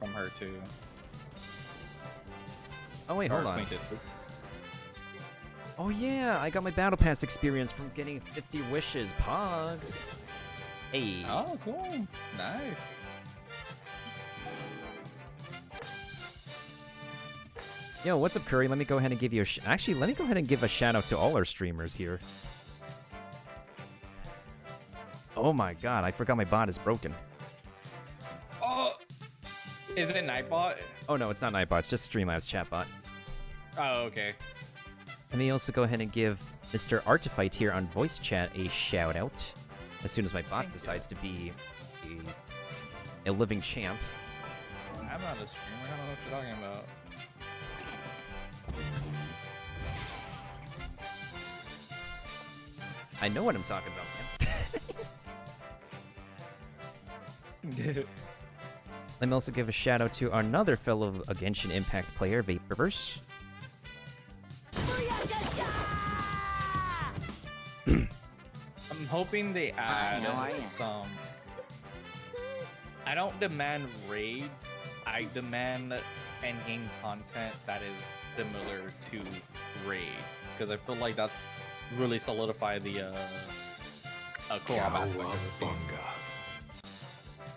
from her too. Oh wait, hold Or on. acquainted. Oh yeah, I got my battle pass experience from getting 50 wishes. Pogs. Hey. Oh, cool. Nice. Yo, what's up, Curry? Let me go ahead and give you a actually, let me go ahead and give a shout out to all our streamers here. Oh my god, I forgot my bot is broken. Oh, is it Nightbot? Oh no, it's not Nightbot, it's just Streamlabs chatbot. Oh, okay. Let me also go ahead and give Mr. Artifight here on voice chat a shout out. As soon as my bot decides to be a living champ. I'm not a streamer. I don't know what you're talking about. I know what I'm talking about, man. Let me also give a shout out to another fellow Genshin Impact player, Vaporverse. I'm hoping they add some. I don't demand raids. I demand endgame content that is similar to raid, because I feel like that's really solidify the co-op aspect of this game.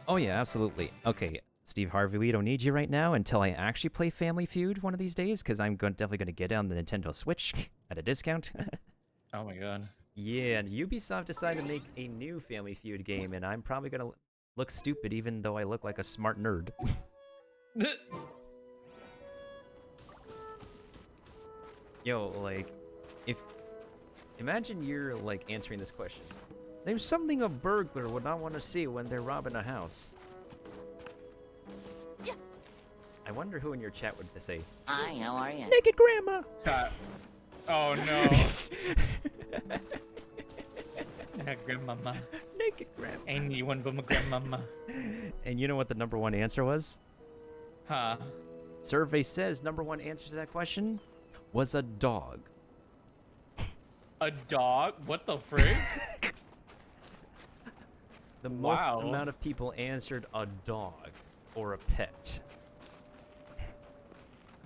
Oh yeah, absolutely. Okay, Steve Harvey, we don't need you right now until I actually play Family Feud one of these days, because I'm definitely going to get it on the Nintendo Switch at a discount. Oh my god. Yeah, and Ubisoft decided to make a new Family Feud game, and I'm probably going to look stupid even though I look like a smart nerd. Yo, like, imagine you're, like, answering this question. There's something a burglar would not want to see when they're robbing a house. Yeah. I wonder who in your chat would say, Hi, how are you? Naked Grandma! Oh no. Grandmama. Naked Grandma. Anyone but my grandmama. And you know what the number one answer was? Huh. Survey says number one answer to that question was a dog. A dog? What the frick? The most Wow. amount of people answered a dog or a pet.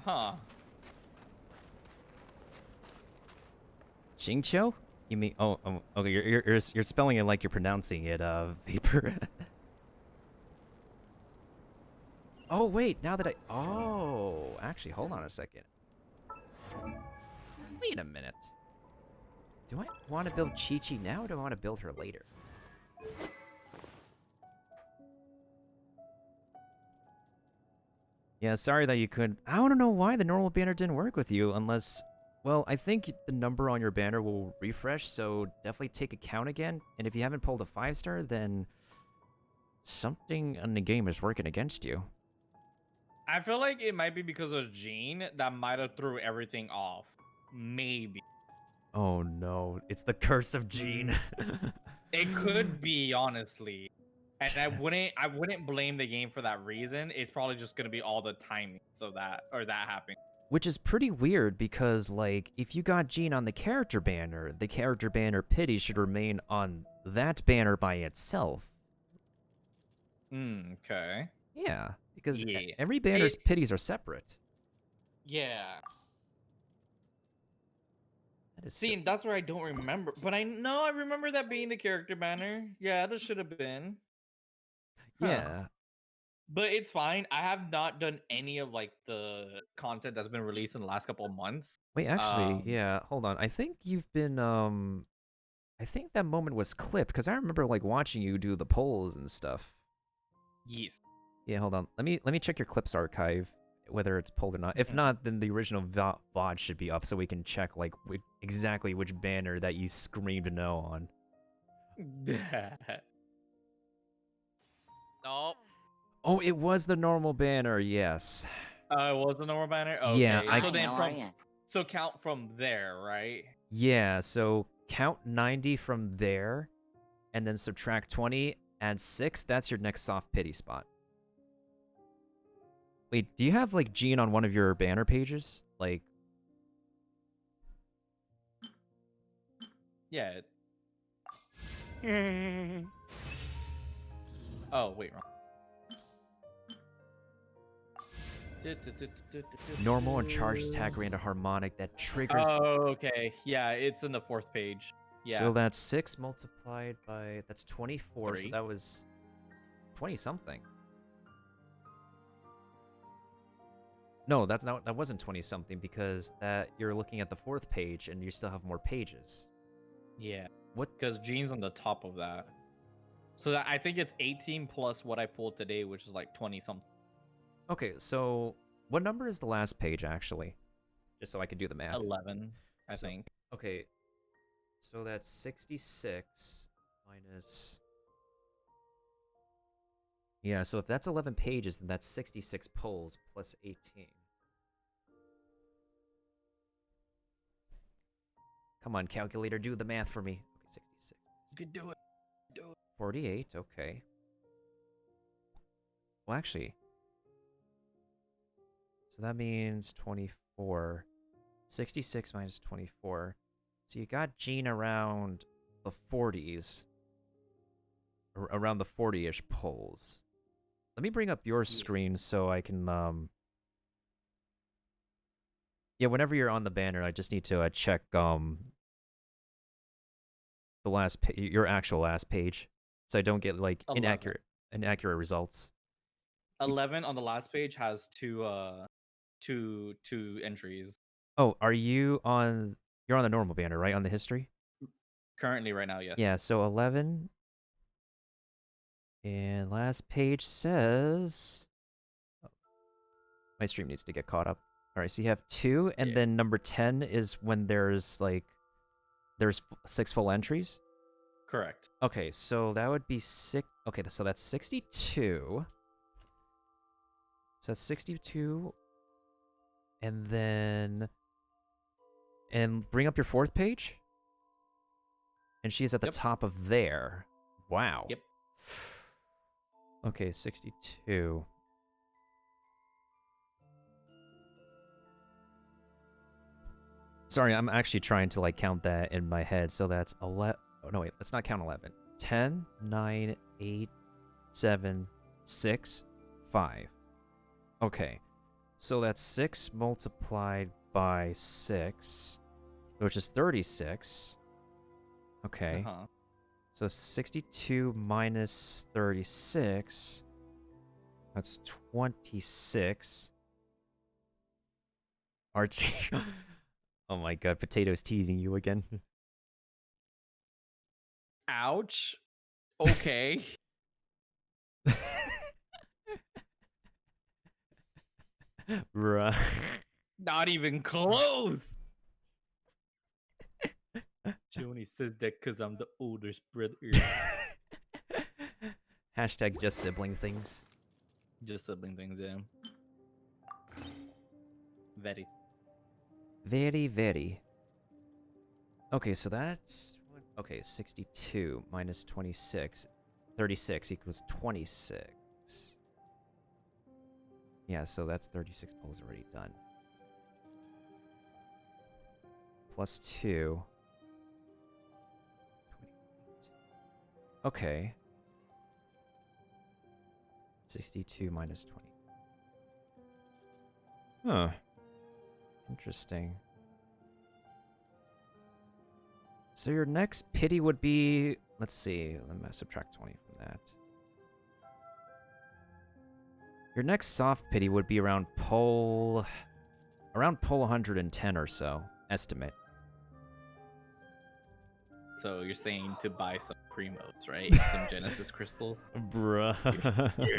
Huh. Xingqiu? You mean okay, you're spelling it like you're pronouncing it, Vapor. Oh wait, now that actually hold on a second. Wait a minute. Do I want to build Chi-Chi now or do I want to build her later? Yeah, sorry that you couldn't. I don't know why the normal banner didn't work with you unless... Well, I think the number on your banner will refresh, so definitely take a count again. And if you haven't pulled a 5-star, then something in the game is working against you. I feel like it might be because of Gene that might have threw everything off. Maybe. Oh no, it's the curse of Gene. It could be, honestly. And I wouldn't blame the game for that reason. It's probably just gonna be all the timing so that happening. Which is pretty weird because, like, if you got Gene on the character banner pity should remain on that banner by itself. Okay. Yeah, because Yeah. every banner's pities are separate. Yeah. That is See, and that's where I don't remember. But I remember that being the character banner. Yeah, that should have been. Huh. Yeah. But it's fine. I have not done any of like the content that's been released in the last couple of months. Wait, actually, yeah, hold on. I think you've been, I think that moment was clipped, because I remember, like, watching you do the polls and stuff. Yes. Yeah, hold on. Let me check your clips archive, whether it's pulled or not. If not, then the original VOD should be up, so we can check, like, exactly which banner that you screamed no on. No. Oh, it was the normal banner, yes. It was a normal banner? Okay. Yeah, so then so count from there, right? Yeah, so count 90 from there, and then subtract 20, add 6, that's your next soft pity spot. Wait, do you have, like, Gene on one of your banner pages? Like... Yeah. Oh, wait, wrong. Normal and charged attack ran to harmonic that triggers. Oh, okay. Yeah, it's in the 4th page. Yeah. So that's 6 multiplied by, that's 24. So 3. that was 20 something. No, that's not. That wasn't 20 something because that you're looking at the 4th page and you still have more pages. Yeah. What? Because Gene's on the top of that. So that, I think it's 18 plus what I pulled today, which is like 20 something. Okay, so what number is the last page actually? Just so I can do the math. 11, I So- think. Okay, so that's 66 minus. Yeah, so if that's 11 pages, then that's 66 pulls plus 18. Come on, calculator, do the math for me. Okay, 66. You could do it. Do it. 48, okay. Well, actually. So that means 24. 66 minus 24. So you got Gene around the 40s. Around the 40-ish pulls. Let me bring up your screen so I can, Yeah, whenever you're on the banner, I just need to check, the last your actual last page, so I don't get, like, 11. inaccurate results. 11 on the last page has two entries. Oh, you're on the normal banner, right? On the history? Currently, right now, yes. Yeah, so 11. And last page says... Oh, my stream needs to get caught up. Alright, so you have 2, and then number 10 is when there's 6 full entries? Correct. Okay, so that would be 6... Okay, so that's 62. So that's 62. And then... And bring up your 4th page? And she's at the top of there. Wow. Yep. Okay, 62. Sorry, I'm actually trying to, like, count that in my head. So that's 11... Oh, no, wait. Let's not count 11. 10, 9, 8, 7, 6, 5. Okay. So that's 6 multiplied by 6, which is 36. Okay. So 62 minus 36. That's 26. RT. Oh my god, Potato's teasing you again. Ouch. Okay. Bruh. Not even close. She only says that because I'm the oldest brother. Hashtag just sibling things. Just sibling things, yeah. Very. Very, very. Okay, so that's... Okay, 62 minus 26. 36 equals 26. Yeah, so that's 36 pulls already done. Plus 2. 28. Okay. 62 minus 20. Huh. Interesting. So your next pity would be... Let's see. Let me subtract 20 from that. Your next soft pity would be around pull 110 or so. Estimate. So you're saying to buy some Primos, right? Some Genesis crystals? Bruh.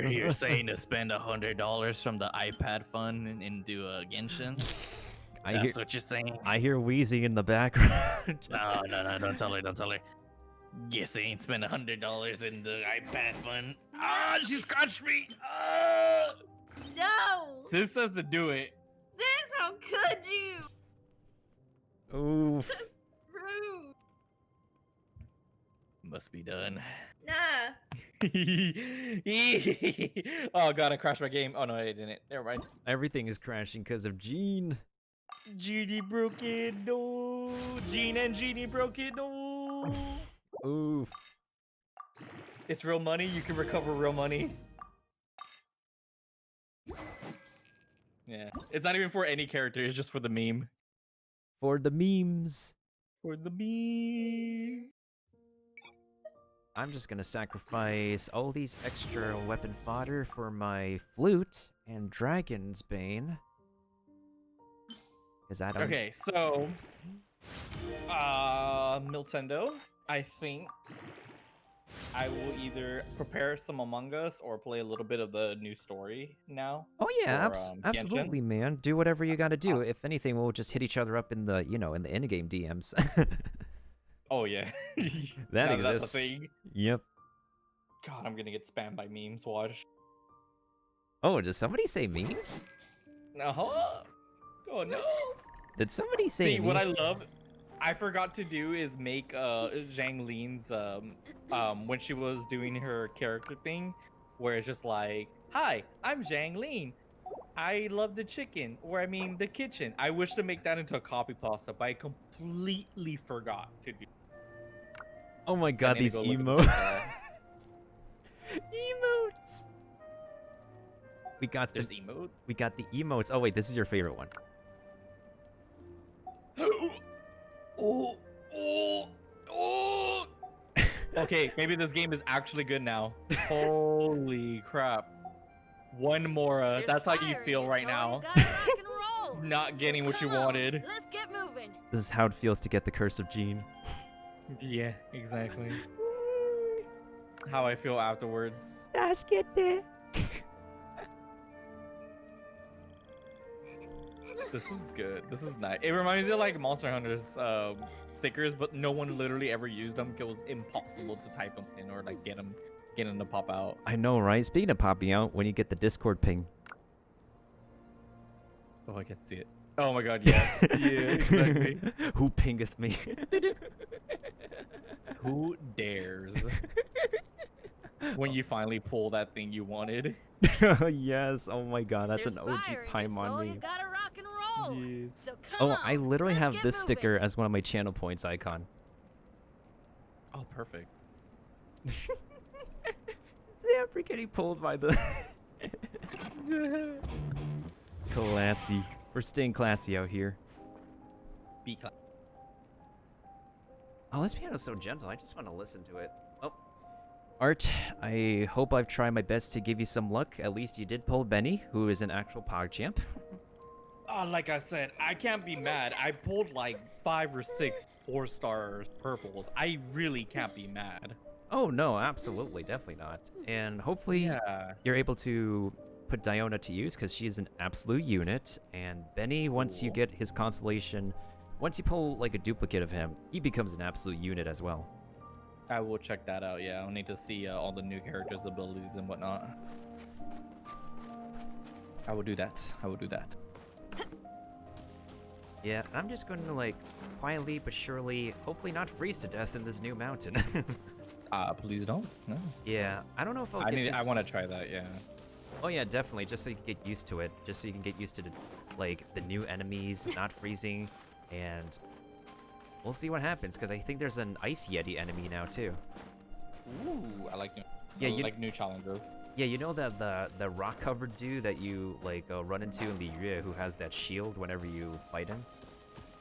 You're saying to spend $100 from the iPad fund and do a Genshin? That's what you're saying? I hear wheezing in the background. No, don't tell her, don't tell her. You're saying spend $100 in the iPad fund? Ah, she scratched me! No! Sis says to do it. Sis, how could you? Ooh. Rude. Must be done. Nah. Oh god, I crashed my game. Oh no, I didn't. Never mind. Everything is crashing because of Gene. Genie broke it, no. Gene and Genie broke it, no. Oof. It's real money. You can recover real money. Yeah, it's not even for any character. It's just for the meme. For the memes. For the meme. I'm just gonna sacrifice all these extra weapon fodder for my flute and dragon's bane. Because I don't. Okay, so Nintendo, I think I will either prepare some Among Us or play a little bit of the new story now. Oh yeah, for, absolutely, Genshin. man. Do whatever you gotta do. If anything, we'll just hit each other up in the, in the in-game DMs. Oh yeah, That Now that's a exists. thing. Yep. God, I'm gonna get spammed by memes. Watch. Oh, does somebody say memes? Oh no. Did somebody say See, memes? what I love, I forgot to do is make Zhang Lin's when she was doing her character thing, where it's just like, "Hi, I'm Zhang Lin. I love the chicken, or I mean the kitchen." I wish to make that into a copy pasta, but I completely forgot to do. Oh my So I god, need to these go look at the emotes. TikTok. Emotes. We got There's the emotes. we got the emotes. Oh wait, this is your favorite one. Oh, oh, oh. Okay, maybe this game is actually good now. Holy crap. One more. That's how you feel right now. Not getting what you wanted. Let's get moving. This is how it feels to get the curse of Gene. Yeah, exactly. How I feel afterwards. Let's get there. This is good. This is nice. It reminds me of like Monster Hunter's stickers, but no one literally ever used them because it was impossible to type them in or like get them to pop out. I know, right? Speaking of popping out, when you get the Discord ping. Oh, I can see it. Oh my god, yeah. Yeah, exactly. Who pingeth me? Who dares? When you finally pull that thing you wanted. Yes. Oh my god, that's There's an OG fire in your soul, Paimon you meme. gotta rock and roll. Yes. So come Oh, on, I literally let's have get this moving. sticker as one of my channel points icon. Oh, perfect. Damn, we're getting pulled by the... Classy. We're staying classy out here. Oh, this piano's so gentle. I just want to listen to it. Oh. Art, I hope I've tried my best to give you some luck. At least you did pull Benny, who is an actual PogChamp. Oh, like I said, I can't be mad. I pulled like 5 or 6 4-star purples. I really can't be mad. Oh, no, absolutely. Definitely not. And hopefully Yeah. you're able to put Diona to use, because she's an absolute unit. And Benny, once you Cool. get his constellation, once you pull like a duplicate of him, he becomes an absolute unit as well. I will check that out. Yeah, I'll need to see all the new characters' abilities and whatnot. I will do that. I will do that. Yeah, I'm just going to like quietly but surely, hopefully not freeze to death in this new mountain. Please don't. No. Yeah, I don't know if I'll I get to I want to try that. Yeah. Oh yeah, definitely, just so you can get used to it. Just so you can get used to the new enemies not freezing, and we'll see what happens, because I think there's an Ice Yeti enemy now too. Ooh, I like new. Yeah, you- like new challengers. Yeah, you know that the rock covered dude that you like run into in the Yue, who has that shield whenever you fight him?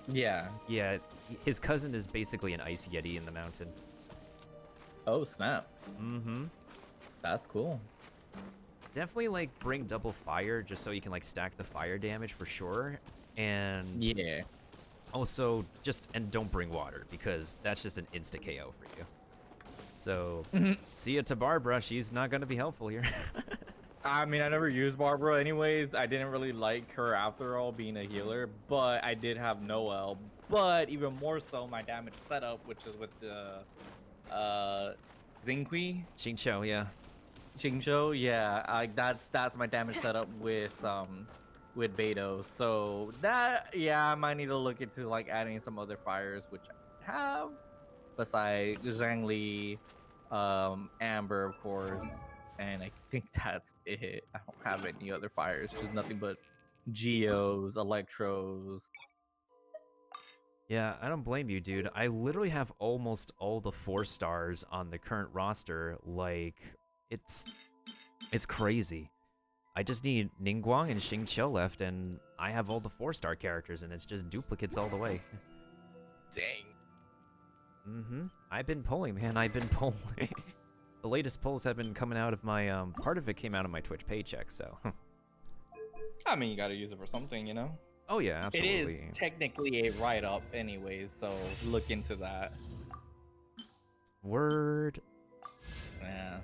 Yeah. Yeah, his cousin is basically an Ice Yeti in the mountain. Oh snap. Mm-hmm. That's cool. Definitely like bring double fire just so you can like stack the fire damage for sure. And Yeah. also and don't bring water, because that's just an insta KO for you. So see ya to Barbara, she's not gonna be helpful here. I mean, I never used Barbara anyways. I didn't really like her after all, being a healer, but I did have Noel. But even more so, my damage setup, which is with the Xingqi, Xingqiu, yeah. Xingqiu, yeah, that's my damage setup with Beto. So that, yeah, I might need to look into like adding some other fires, which I have, besides Zhangli, Amber, of course, and I think that's it. I don't have any other fires, just nothing but Geos, Electros. Yeah, I don't blame you, dude. I literally have almost all the 4 stars on the current roster. Like, it's crazy. I just need Ningguang and Xingqiu left, and I have all the 4-star characters, and it's just duplicates all the way. Dang. I've been pulling, man. I've been pulling. The latest pulls have been coming out of my, part of it came out of my Twitch paycheck, so. I mean, you gotta use it for something, you know? Oh, yeah, absolutely. It is technically a write-up anyways, so look into that. Word. Yeah.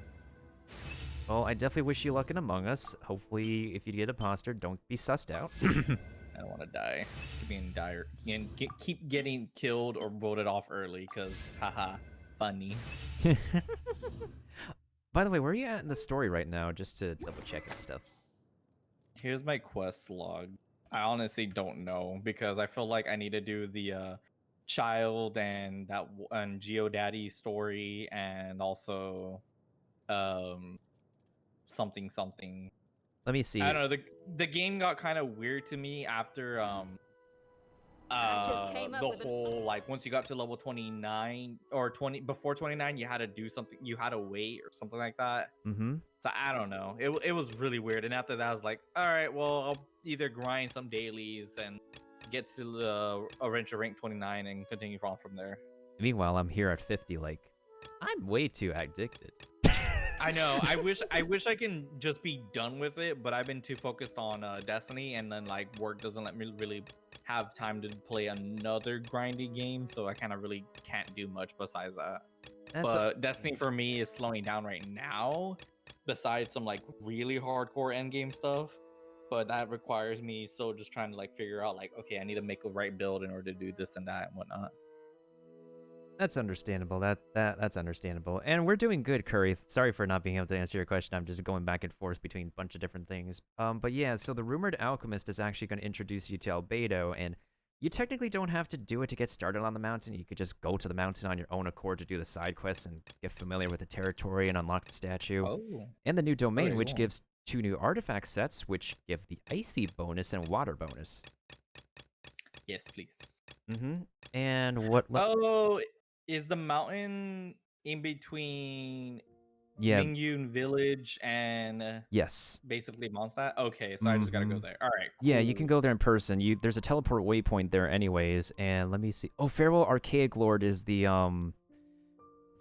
Well, I definitely wish you luck in Among Us. Hopefully, if you get imposter, don't be sussed out. I don't want to die. Keep being dire and keep getting killed or voted off early, cause haha, funny. By the way, where are you at in the story right now, just to double check and stuff? Here's my quest log. I honestly don't know because I feel like I need to do the child and that and GeoDaddy story and also something. Let me see. I don't know. The game got kind of weird to me after the whole like once you got to level 29 or 20 before 29 you had to do something, you had to wait or something like that. So I don't know, it was really weird, and after that I was like, all right, well, I'll either grind some dailies and get to the adventure rank 29 and continue on from there. Meanwhile, I'm here at 50, like, I'm way too addicted. I know. I wish I can just be done with it, but I've been too focused on Destiny, and then like work doesn't let me really have time to play another grindy game, so I kind of really can't do much besides that. But Destiny for me is slowing down right now, besides some like really hardcore endgame stuff. But that requires me still just trying to like figure out like, okay, I need to make a right build in order to do this and that and whatnot. That's understandable. That's understandable. And we're doing good, Curry. Sorry for not being able to answer your question. I'm just going back and forth between a bunch of different things. But yeah, so the Rumored Alchemist is actually going to introduce you to Albedo, and you technically don't have to do it to get started on the mountain. You could just go to the mountain on your own accord to do the side quests and get familiar with the territory and unlock the statue. Oh. And the new domain, Okay, which cool. gives 2 new artifact sets, which give the icy bonus and water bonus. Yes, please. And what? Oh, is the mountain in between Mingyun Village and yes, basically Mondstadt? Okay, so I just gotta go there. All right, cool. Yeah, you can go there in person. There's a teleport waypoint there anyways, and let me see. Oh, Farewell Archaic Lord is the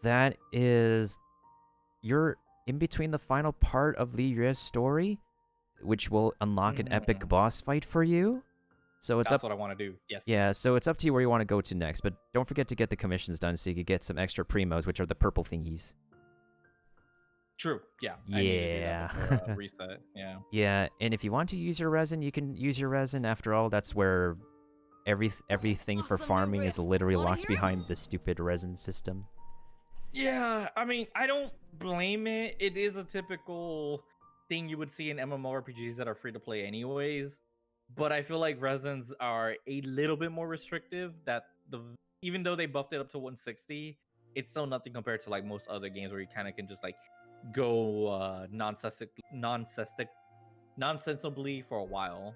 that is, you're in between the final part of Lyria's story, which will unlock an epic boss fight for you. So it's That's what I want to do. Yes. Yeah, so it's up to you where you want to go to next, but don't forget to get the commissions done so you can get some extra primos, which are the purple thingies. True. Yeah. Yeah. I need to do that before, reset. Yeah. Yeah, and if you want to use your resin, you can use your resin. After all, that's where everything for farming is literally locked behind the stupid resin system. Yeah, I mean, I don't blame it. It is a typical thing you would see in MMORPGs that are free to play anyways. But I feel like resins are a little bit more restrictive. Even though they buffed it up to 160, it's still nothing compared to like most other games where you kind of can just like go nonsensibly for a while.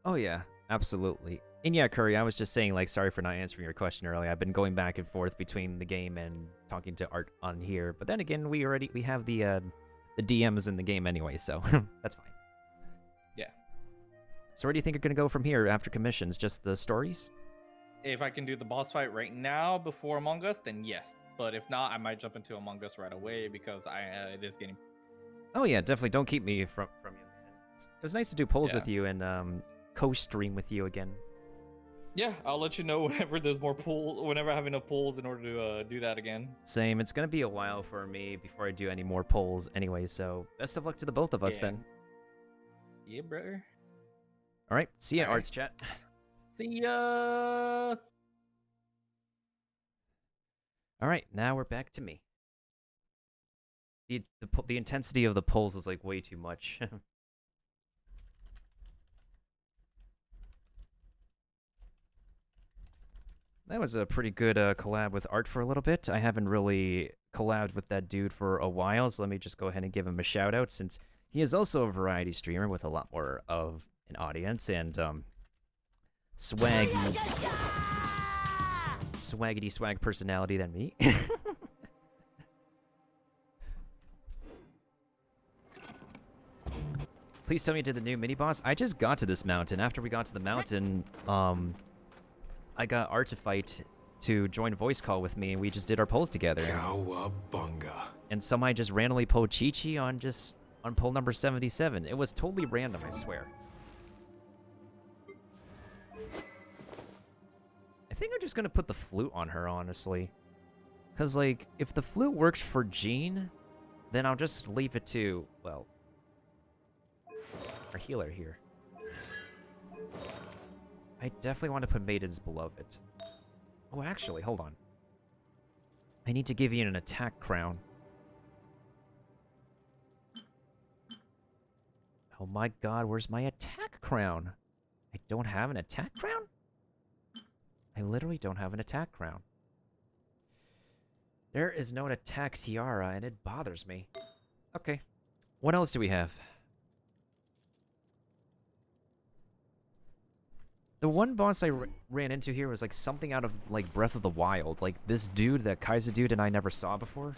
Oh yeah, absolutely. And yeah, Curry, I was just saying, like, sorry for not answering your question earlier. I've been going back and forth between the game and talking to Art on here. But then again, we have the DMs in the game anyway, so that's fine. Yeah. So where do you think you're going to go from here after commissions? Just the stories? If I can do the boss fight right now before Among Us, then yes. But if not, I might jump into Among Us right away because it is getting... Oh yeah, definitely. Don't keep me from you, man. It was nice to do polls with you and co-stream with you again. Yeah, I'll let you know whenever there's more whenever I have enough polls in order to do that again. Same. It's going to be a while for me before I do any more polls anyway, so best of luck to the both of us then. Yeah, brother. All right, see ya, Arts Chat. See ya! All right, now we're back to me. The intensity of the polls was like way too much. That was a pretty good collab with Art for a little bit. I haven't really collabed with that dude for a while, so let me just go ahead and give him a shout out since he is also a variety streamer with a lot more of an audience and swaggity swag personality than me. Please tell me you did the new mini-boss. I just got to this mountain. After we got to the mountain, I got Artifight to join voice call with me, and we just did our polls together. Cowabunga. And somebody just randomly pulled Chi-Chi on poll number 77. It was totally random, I swear. I think I'm just gonna put the flute on her, honestly. Because, like, if the flute works for Jean, then I'll just leave it to, well, our healer here. I definitely want to put Maiden's Beloved. Oh, actually, hold on. I need to give you an attack crown. Oh my god, where's my attack crown? I don't have an attack crown? I literally don't have an attack crown. There is no attack tiara, and it bothers me. Okay. What else do we have? The one boss I ran into here was like something out of like Breath of the Wild. Like this dude, that Kaiser dude, and I never saw before.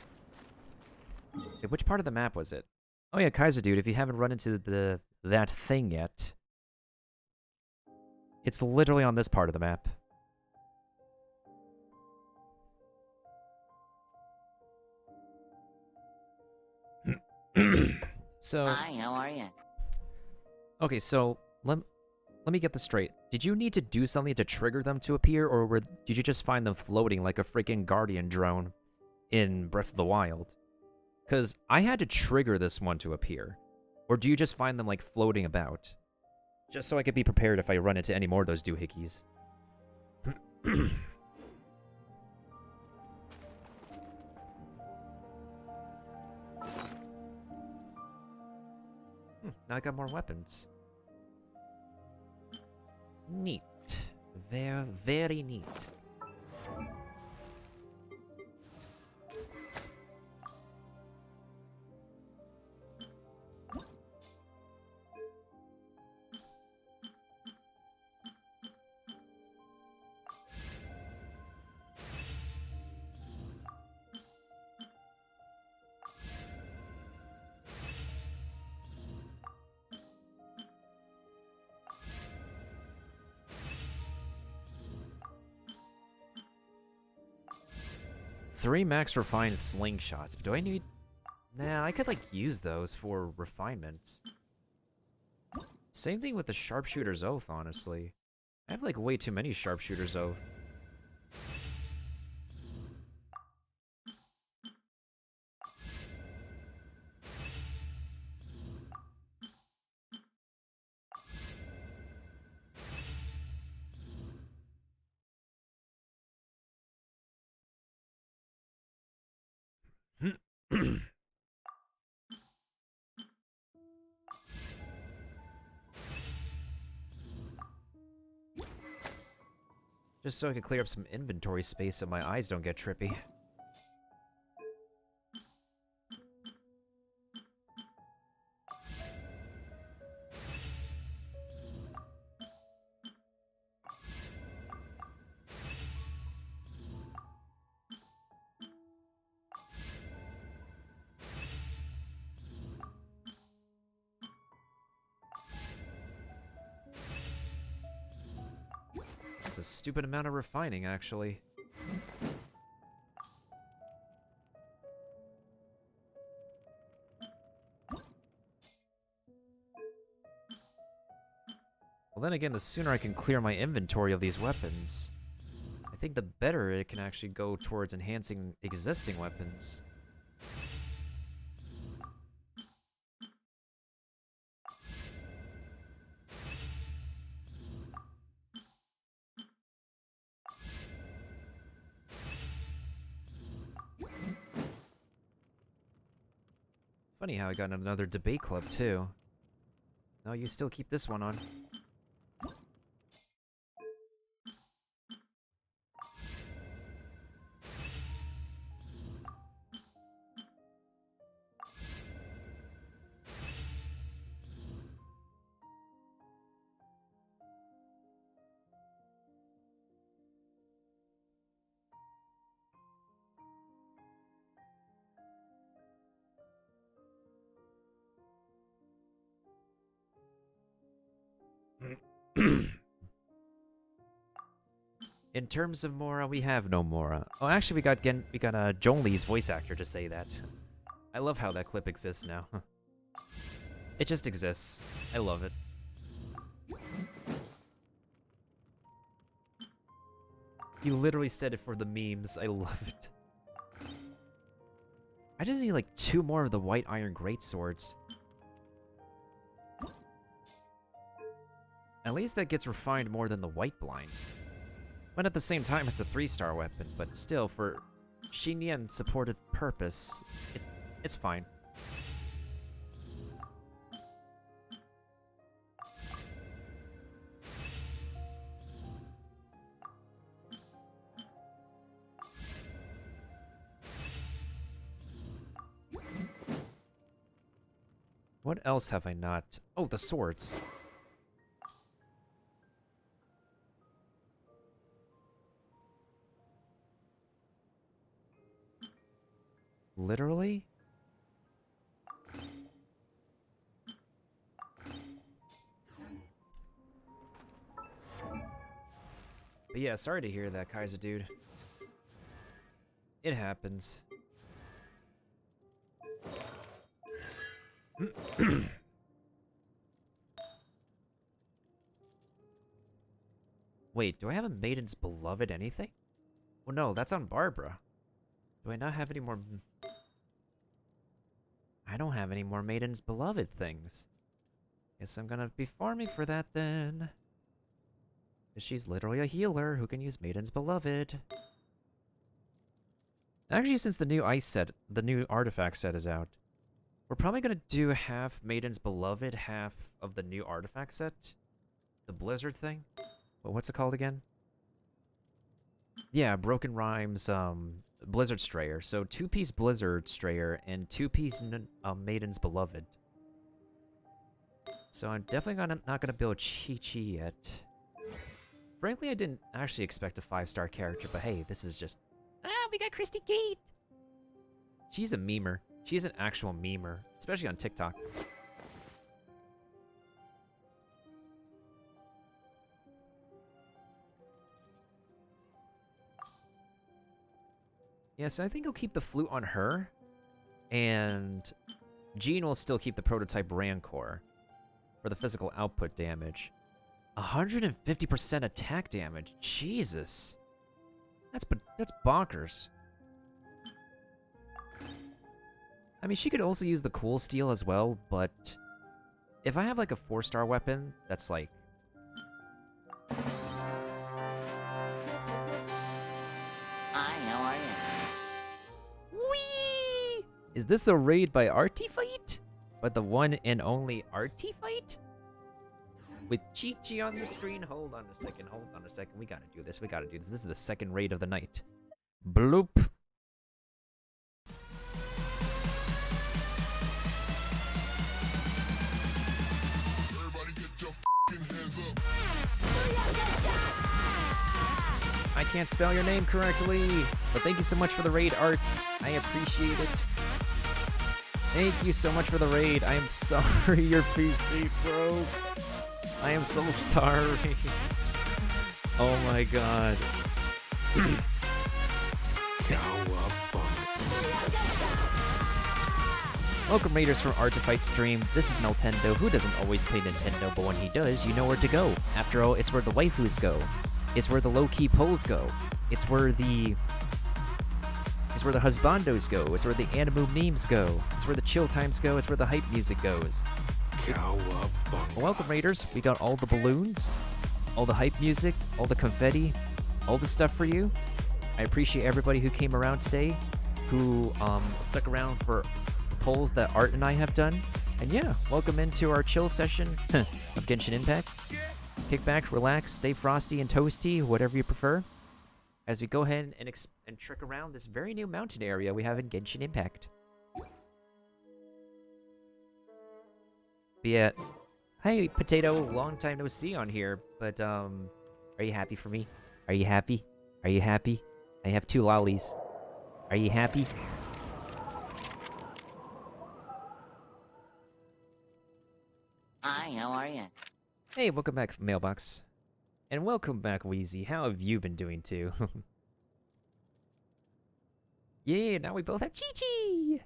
Okay, which part of the map was it? Oh yeah, Kaiser dude, if you haven't run into that thing yet. It's literally on this part of the map. So... Hi, how are you? Okay, so let me get this straight. Did you need to do something to trigger them to appear, or did you just find them floating like a freaking Guardian drone in Breath of the Wild? Because I had to trigger this one to appear. Or do you just find them like floating about? Just so I could be prepared if I run into any more of those doohickeys. Now I got more weapons. Neat. Very, very neat. Three max refined slingshots, but do I need... Nah, I could, like, use those for refinement. Same thing with the Sharpshooter's Oath, honestly. I have, like, way too many Sharpshooter's Oath. Just so I can clear up some inventory space so my eyes don't get trippy. That's a stupid amount of refining, actually. Well, then again, the sooner I can clear my inventory of these weapons, I think the better it can actually go towards enhancing existing weapons. Funny how I got another debate club, too. No, you still keep this one on. In terms of Mora, we have no Mora. Oh, actually, we got Jolie's voice actor to say that. I love how that clip exists now. It just exists. I love it. You literally said it for the memes. I love it. I just need like 2 more of the white iron greatswords. At least that gets refined more than the white blind. But at the same time, it's a 3-star weapon. But still, for Xinyan supported purpose, it's fine. What else have I not? Oh, the swords. Literally? But yeah, sorry to hear that, Kaiser dude. It happens. Wait, do I have a Maiden's Beloved anything? Well, no, that's on Barbara. Do I not have any more... I don't have any more Maiden's Beloved things. Guess I'm gonna be farming for that then. 'Cause she's literally a healer who can use Maiden's Beloved. Actually, since the new ice set, the new artifact set is out, we're probably gonna do half Maiden's Beloved, half of the new artifact set. The Blizzard thing. Well, what's it called again? Yeah, Broken Rhymes, Blizzard Strayer. So 2-piece Blizzard Strayer and 2-piece Maiden's Beloved. So I'm definitely not gonna build Chi-Chi yet. Frankly, I didn't actually expect a 5-star character, but hey, this is just... Ah, we got Christy Gate! She's a memer. She's an actual memer, especially on TikTok. Yeah, so I think I'll keep the flute on her, and Jean will still keep the prototype Rancor for the physical output damage. 150% attack damage. Jesus. That's bonkers. I mean, she could also use the cool steel as well, but if I have like a 4-star weapon that's like... Hi, how are you? Whee! Is this a raid by Artifight? But the one and only Artifight? With Chi-Chi on the screen? Hold on a second, We gotta do this, This is the second raid of the night. Bloop. Everybody get your hands up. I can't spell your name correctly, but thank you so much for the raid, Art. I appreciate it. Thank you so much for the raid. I am sorry your PC broke. I am so sorry. Oh my god. Welcome raiders from Artifight stream. This is Meltendo, who doesn't always play Nintendo, but when he does, you know where to go. After all, it's where the waifus go. It's where the low-key polls go. It's where the husbandos go. It's where the animu memes go. It's where the chill times go. It's where the hype music goes. Welcome raiders. We got all the balloons, all the hype music, all the confetti, all the stuff for you. I appreciate everybody who came around today, who stuck around for polls that Art and I have done. And yeah, welcome into our chill session of Genshin Impact. Kick back, relax, stay frosty and toasty, whatever you prefer, as we go ahead and trek around this very new mountain area we have in Genshin Impact. But yeah, hi Potato, long time no see on here, but are you happy for me? Are you happy? Are you happy? I have 2 lollies. Are you happy? Hi, how are you? Hey, welcome back, Mailbox. And welcome back, Wheezy. How have you been doing, too? Yeah, now we both have Chi-Chi!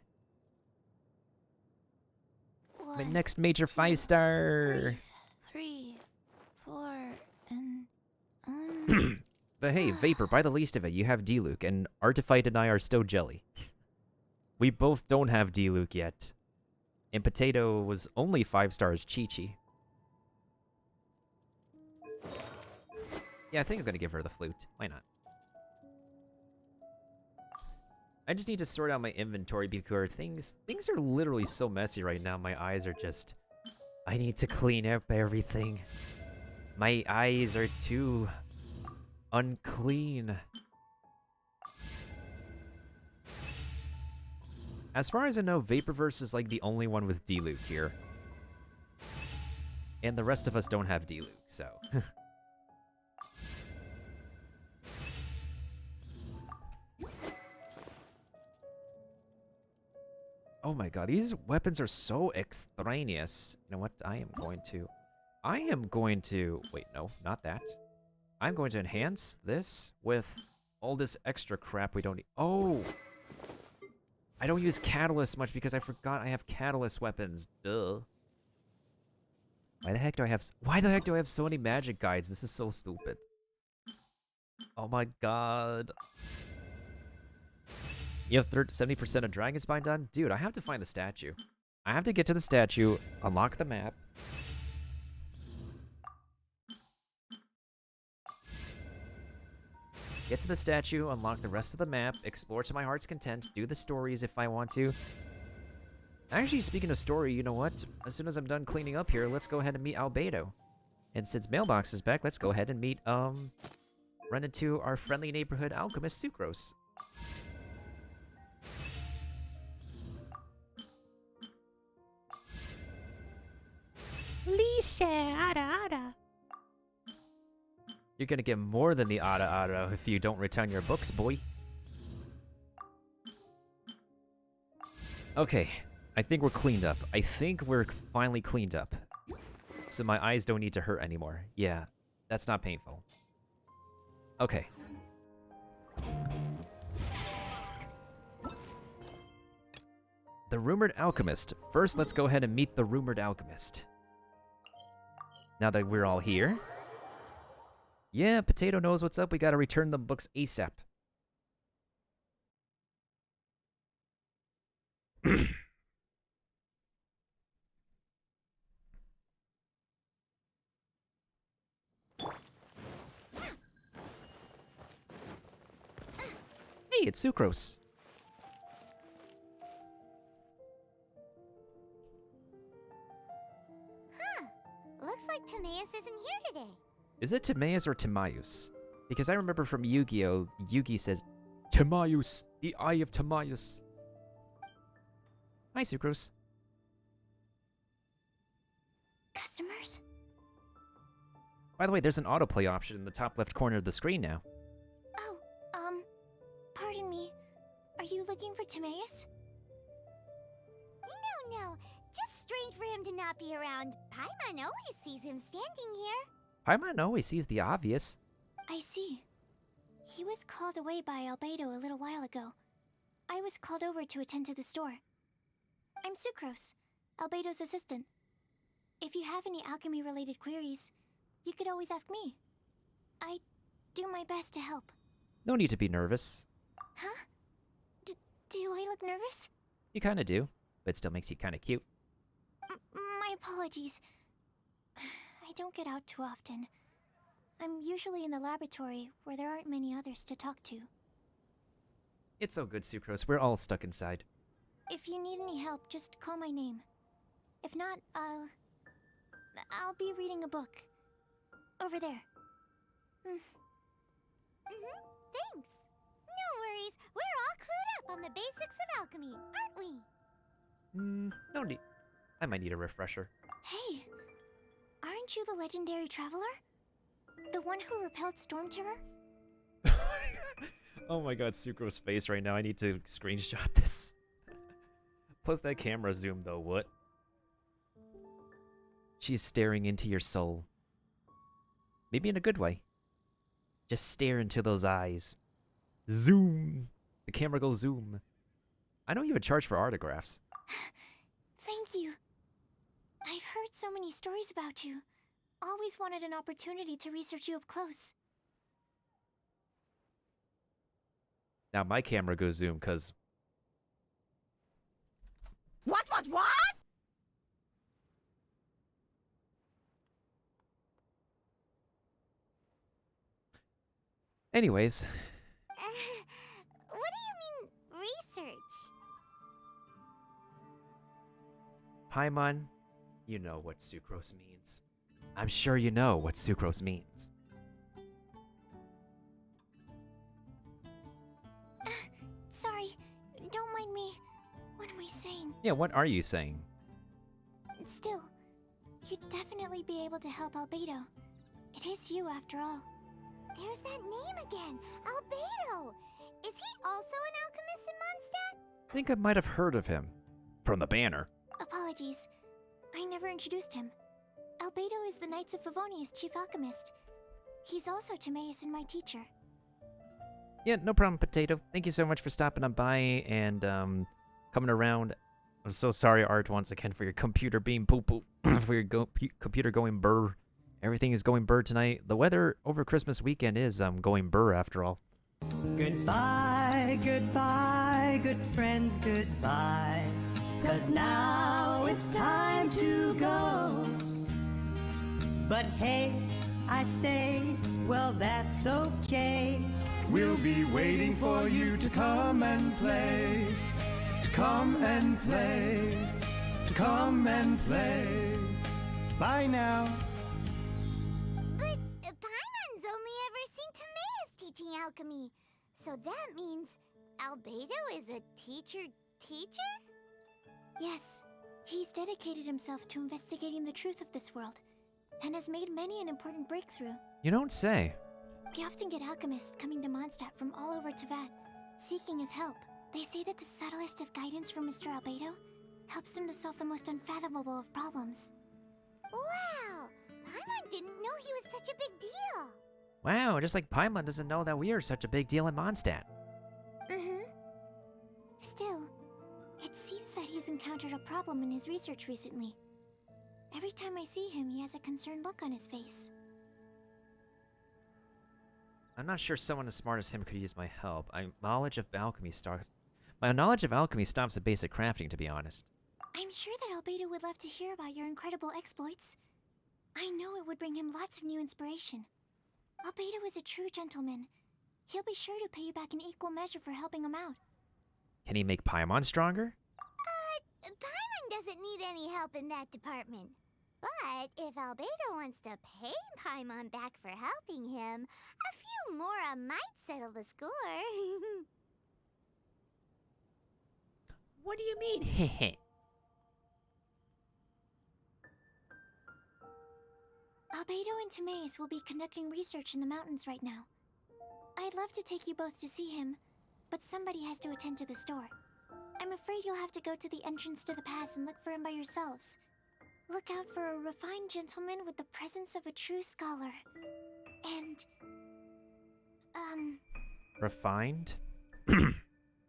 My One, next major 2, 5-star! breathe. 3, 4, and But hey, Vapor, by the least of it, you have D-Luke, and Artifight and I are still jelly. We both don't have D-Luke yet. And Potato was only 5 stars Chi-Chi. Yeah, I think I'm gonna give her the flute. Why not? I just need to sort out my inventory because things are literally so messy right now. My eyes are just... I need to clean up everything. My eyes are too... unclean. As far as I know, Vaporverse is like the only one with D-Luke here. And the rest of us don't have D-Luke, so... Oh my god, these weapons are so extraneous. You know what? I am going to... Wait, no, not that. I'm going to enhance this with all this extra crap we don't need. Oh! I don't use Catalyst much because I forgot I have Catalyst weapons. Duh. Why the heck do I have so many magic guides? This is so stupid. Oh my god. You have 70% of Dragon Spine done? Dude, I have to find the statue. I have to get to the statue, unlock the map. Get to the statue, unlock the rest of the map, explore to my heart's content, do the stories if I want to. Actually, speaking of story, you know what? As soon as I'm done cleaning up here, let's go ahead and meet Albedo. And since Mailbox is back, let's go ahead and meet, run into our friendly neighborhood alchemist, Sucrose. Lisa, Ada. You're gonna get more than the Ada if you don't return your books, boy. Okay, I think we're cleaned up. I think we're finally cleaned up. So my eyes don't need to hurt anymore. Yeah, that's not painful. Okay. The Rumored Alchemist. First, let's go ahead and meet the Rumored Alchemist. Now that we're all here. Yeah, Potato knows what's up. We gotta return the books ASAP. Hey, it's Sucrose. Looks like Timaeus isn't here today. Is it Timaeus or Timaeus? Because I remember from Yu-Gi-Oh! Yugi says, Timaeus, the Eye of Timaeus. Hi, Sucrose. Customers? By the way, there's an autoplay option in the top left corner of the screen now. Oh, pardon me. Are you looking for Timaeus? No. Just strange for him to not be around. Paimon always sees him standing here. Paimon always sees the obvious. I see. He was called away by Albedo a little while ago. I was called over to attend to the store. I'm Sucrose, Albedo's assistant. If you have any alchemy-related queries, you could always ask me. I do my best to help. No need to be nervous. Huh? Do I look nervous? You kinda do, but it still makes you kinda cute. My apologies. I don't get out too often. I'm usually in the laboratory where there aren't many others to talk to. It's so good, Sucrose. We're all stuck inside. If you need any help, just call my name. If not, I'll be reading a book. Over there. Thanks. No worries. We're all clued up on the basics of alchemy, aren't we? No need. I might need a refresher. Hey, aren't you the legendary traveler? The one who repelled Storm Terror? Oh my god, Sucro's face right now. I need to screenshot this. Plus that camera zoom though, what? She's staring into your soul. Maybe in a good way. Just stare into those eyes. Zoom. The camera goes zoom. I know you would charge for autographs. Thank you. I've heard so many stories about you. Always wanted an opportunity to research you up close. Now my camera goes zoom because What? anyways, What do you mean, research? Paimon, you know what sucrose means. I'm sure you know what sucrose means. Sorry, don't mind me. What am I saying? Yeah, what are you saying? Still, you'd definitely be able to help Albedo. It is you, after all. There's that name again, Albedo. Is he also an alchemist in Mondstadt? I think I might have heard of him. From the banner. Apologies. I never introduced him. Albedo is the Knights of Favonia's chief alchemist. He's also Timaeus and my teacher. Yeah, no problem, Potato. Thank you so much for stopping on by and coming around. I'm so sorry, Art, once again, for your computer being poo-poo. For your computer going burr. Everything is going burr tonight. The weather over Christmas weekend is going burr, after all. Goodbye, goodbye, good friends, goodbye. 'Cause now it's time to go. But hey, I say, well, that's okay. We'll be waiting for you to come and play. To come and play. To come and play. Bye now. But Paimon's only ever seen Timaeus teaching alchemy. So that means Albedo is a teacher? Yes. He's dedicated himself to investigating the truth of this world, and has made many an important breakthrough. You don't say. We often get alchemists coming to Mondstadt from all over Teyvat, seeking his help. They say that the subtlest of guidance from Mr. Albedo helps them to solve the most unfathomable of problems. Wow! Paimon didn't know he was such a big deal! Wow, just like Paimon doesn't know that we are such a big deal in Mondstadt. Still, it seems that he's encountered a problem in his research recently. Every time I see him, he has a concerned look on his face. I'm not sure someone as smart as him could use my help. My knowledge of alchemy stops at basic crafting, to be honest. I'm sure that Albedo would love to hear about your incredible exploits. I know it would bring him lots of new inspiration. Albedo is a true gentleman. He'll be sure to pay you back in equal measure for helping him out. Can he make Paimon stronger? Paimon doesn't need any help in that department. But if Albedo wants to pay Paimon back for helping him, a few more might settle the score. What do you mean, heh? Albedo and Timaeus will be conducting research in the mountains right now. I'd love to take you both to see him, but somebody has to attend to the store. I'm afraid you'll have to go to the entrance to the pass and look for him by yourselves. Look out for a refined gentleman with the presence of a true scholar. And... Refined?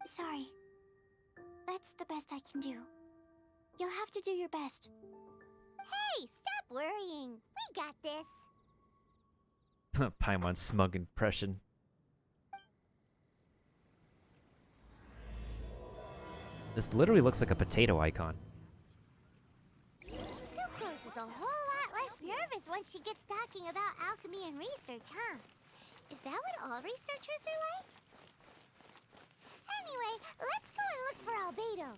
sorry. That's the best I can do. You'll have to do your best. Hey, stop worrying. We got this. Paimon's smug impression. This literally looks like a potato icon. Sucrose is a whole lot less nervous once she gets talking about alchemy and research, huh? Is that what all researchers are like? Anyway, let's go and look for Albedo.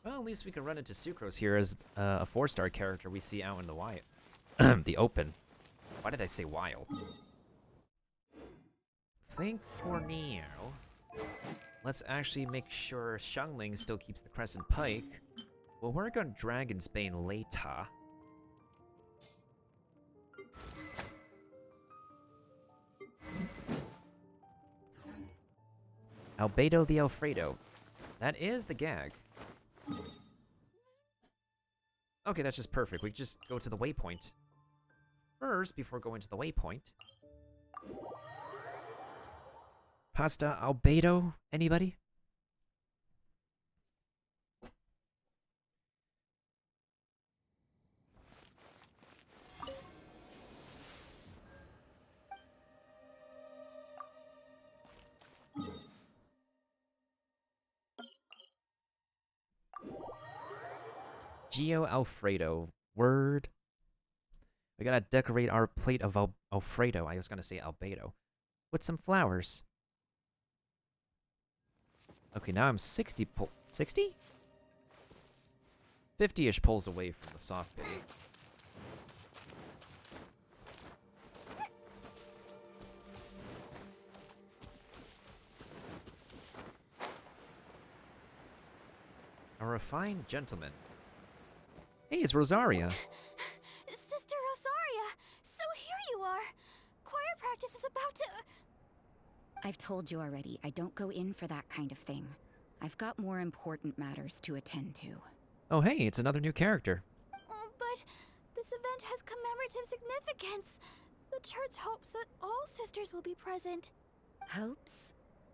Well, at least we can run into Sucrose here as a 4-star character we see out in the wild. The open. Why did I say wild? Think for now. Let's actually make sure Xiangling still keeps the Crescent Pike. We'll work on Dragon's Bane later. Albedo the Alfredo. That is the gag. Okay, that's just perfect. We just go to the waypoint. first, before going to the waypoint... Pasta Albedo, anybody? Gio Alfredo. Word. We gotta decorate our plate of Alfredo. I was gonna say Albedo. With some flowers. Okay, now I'm 60 pull... 60? 50-ish pulls away from the soft pity. A refined gentleman. Hey, it's Rosaria. Sister Rosaria! So here you are! Choir practice is about to... I've told you already, I don't go in for that kind of thing. I've got more important matters to attend to. Oh, hey, it's another new character. Oh, but this event has commemorative significance. The church hopes that all sisters will be present. Hopes?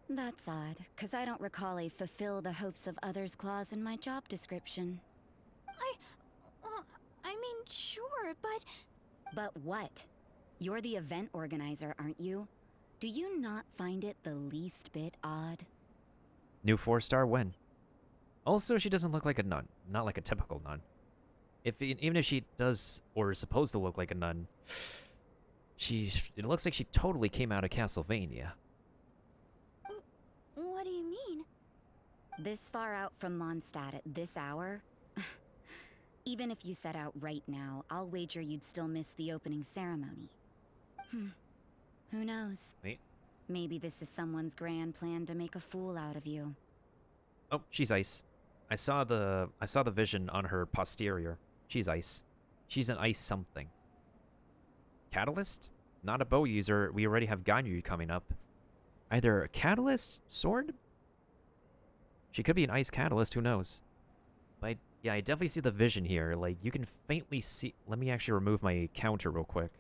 That's odd, because I don't recall a fulfill the hopes of others clause in my job description. I mean, sure, but... But what? You're the event organizer, aren't you? Do you not find it the least bit odd? New 4-star when? Also, she doesn't look like a nun. Not like a typical nun. Even if she does, or is supposed to look like a nun, it looks like she totally came out of Castlevania. What do you mean? This far out from Mondstadt at this hour? Even if you set out right now, I'll wager you'd still miss the opening ceremony. Who knows? Wait. Maybe this is someone's grand plan to make a fool out of you. Oh, she's ice. I saw the vision on her posterior. She's ice. She's an ice something. Catalyst? Not a bow user. We already have Ganyu coming up. Either a catalyst, sword? She could be an ice catalyst, who knows? But yeah, I definitely see the vision here. Like, you can faintly see... Let me actually remove my counter real quick.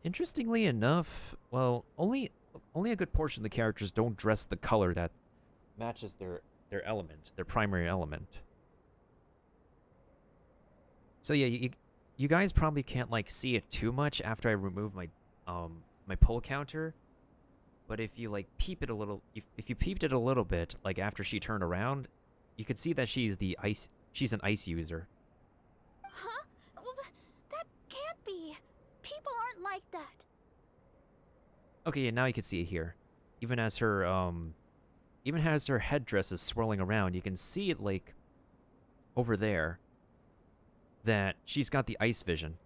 Interestingly enough, well, only a good portion of the characters don't dress the color that matches their element, their primary element. So yeah, you guys probably can't like see it too much after I remove my my pull counter. But if you like peep it a little, if you peeped it a little bit, like after she turned around, you could see that she's an ice user. Huh? Well, that can't be. People aren't like that. Okay, yeah, now you can see it here. Even as her headdress is swirling around, you can see it like over there that she's got the ice vision.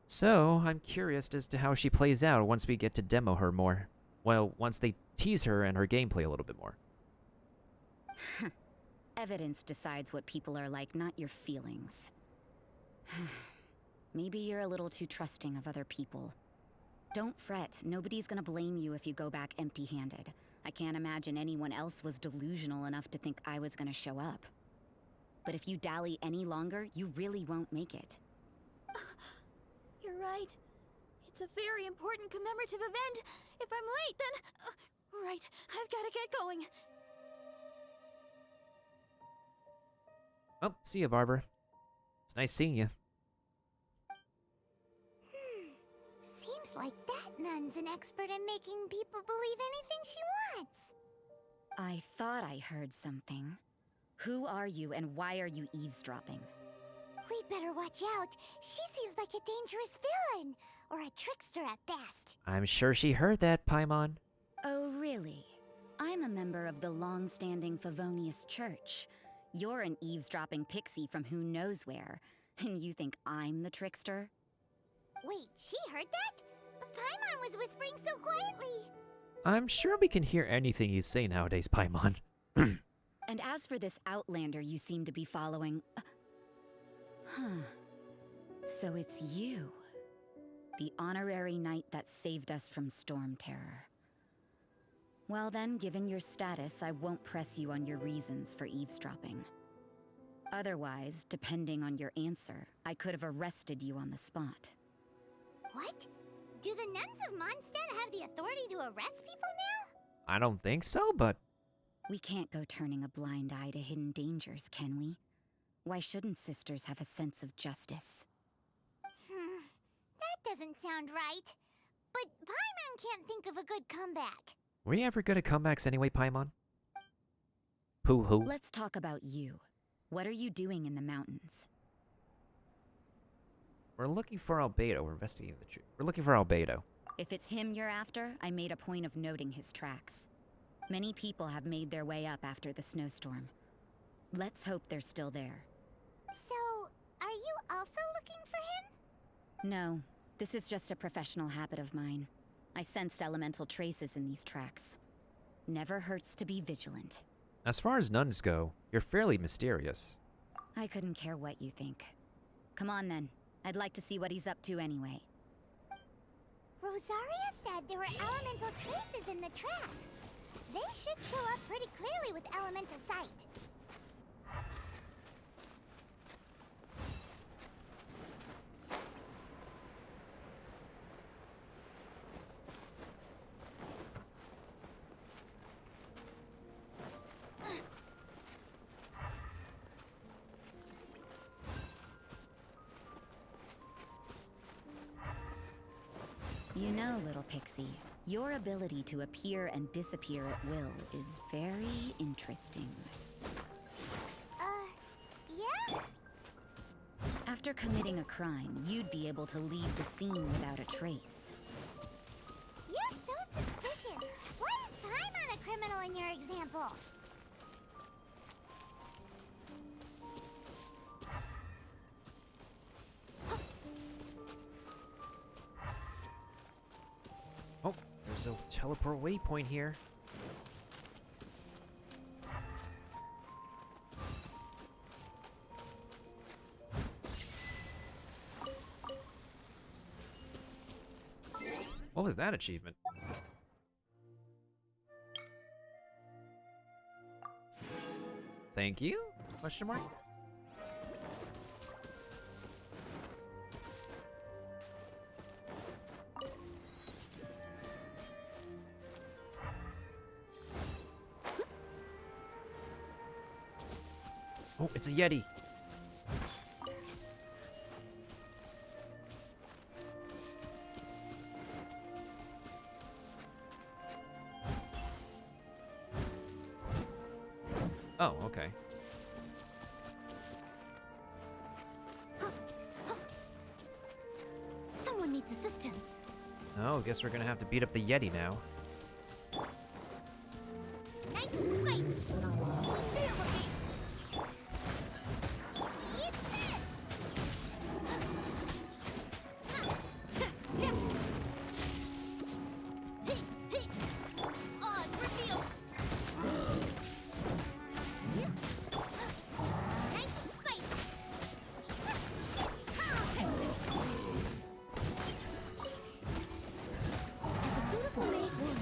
So, I'm curious as to how she plays out once we get to demo her more. Well, once they tease her and her gameplay a little bit more. Evidence decides what people are like, not your feelings. Maybe you're a little too trusting of other people. Don't fret, nobody's gonna blame you if you go back empty-handed. I can't imagine anyone else was delusional enough to think I was gonna show up. But if you dally any longer, you really won't make it. You're right. It's a very important commemorative event. If I'm late, then... right, I've gotta get going. Oh, see ya, Barbara. It's nice seeing you. Seems like that nun's an expert in making people believe anything she wants. I thought I heard something. Who are you and why are you eavesdropping? We'd better watch out. She seems like a dangerous villain. Or a trickster at best. I'm sure she heard that, Paimon. Oh, really? I'm a member of the long-standing Favonius Church. You're an eavesdropping pixie from who knows where. And you think I'm the trickster? Wait, she heard that? Paimon was whispering so quietly. I'm sure we can hear anything you say nowadays, Paimon. And as for this outlander you seem to be following... So it's you. The honorary knight that saved us from storm terror. Well then, given your status, I won't press you on your reasons for eavesdropping. Otherwise, depending on your answer, I could have arrested you on the spot. What? Do the nuns of Mondstadt have the authority to arrest people now? I don't think so, but We can't go turning a blind eye to hidden dangers, can we? Why shouldn't sisters have a sense of justice? That doesn't sound right. But Paimon can't think of a good comeback. were you ever good at comebacks anyway, Paimon? Pooh-hoo. Let's talk about you. What are you doing in the mountains? We're looking for Albedo. We're investigating the truth. We're looking for Albedo. If it's him you're after, I made a point of noting his tracks. Many people have made their way up after the snowstorm. Let's hope they're still there. So, are you also looking for him? No, this is just a professional habit of mine. I sensed elemental traces in these tracks. Never hurts to be vigilant. As far as nuns go, you're fairly mysterious. I couldn't care what you think. Come on then. I'd like to see what he's up to anyway. Rosaria said there were elemental traces in the tracks. They should show up pretty clearly with elemental sight. You know, little pixie, your ability to appear and disappear at will is very interesting. Yeah? After committing a crime, you'd be able to leave the scene without a trace. You're so suspicious. Why is Paimon a criminal in your example? Oh, there's a teleport waypoint here. What was that achievement? Thank you? Question mark? Oh, it's a Yeti. Oh, okay. Someone needs assistance. Oh, guess we're gonna have to beat up the Yeti now. Nice and spicy. Fair looking. Eat this! Oz revealed. Nice and spicy. As a dutiful maid will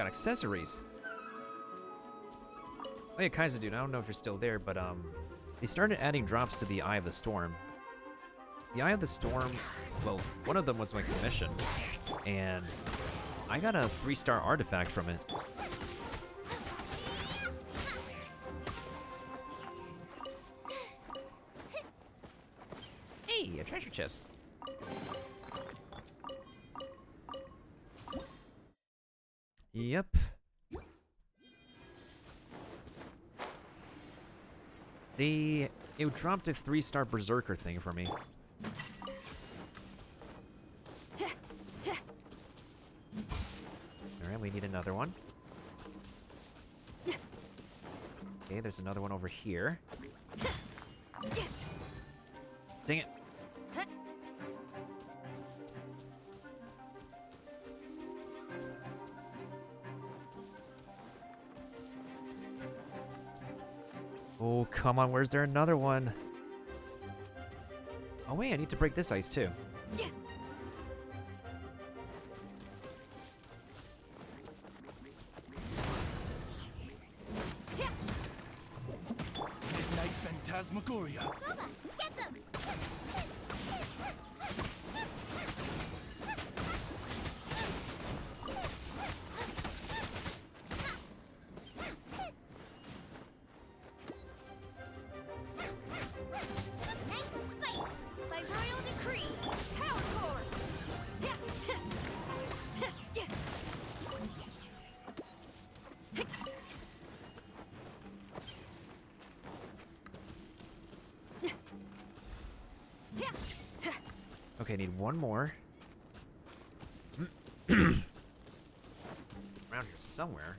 got accessories. Oh yeah, Kaiser dude, I don't know if you're still there, but they started adding drops to the Eye of the Storm. The Eye of the Storm, well, one of them was my commission, and I got a 3-star artifact from it. Hey, a treasure chest. Yep. It dropped a 3-star berserker thing for me. Alright, we need another one. Okay, there's another one over here. Dang it. Oh, come on, where's there another one? Oh wait, I need to break this ice too. Midnight Phantasmagoria. Gooba, get them! Nice and spicy! By royal decree! Power core! Okay, need one more. Around here somewhere.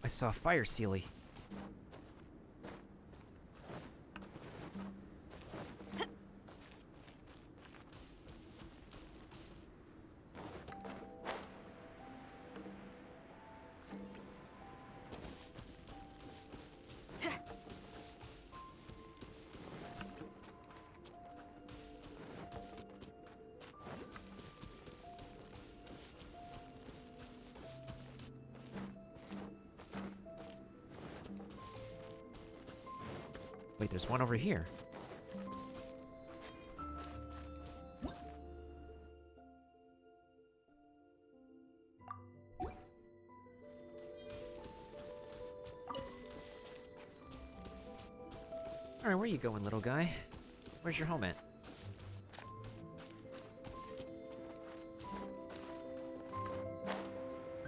I saw a fire sealy. Wait, there's one over here. Alright, where you going, little guy? Where's your home at?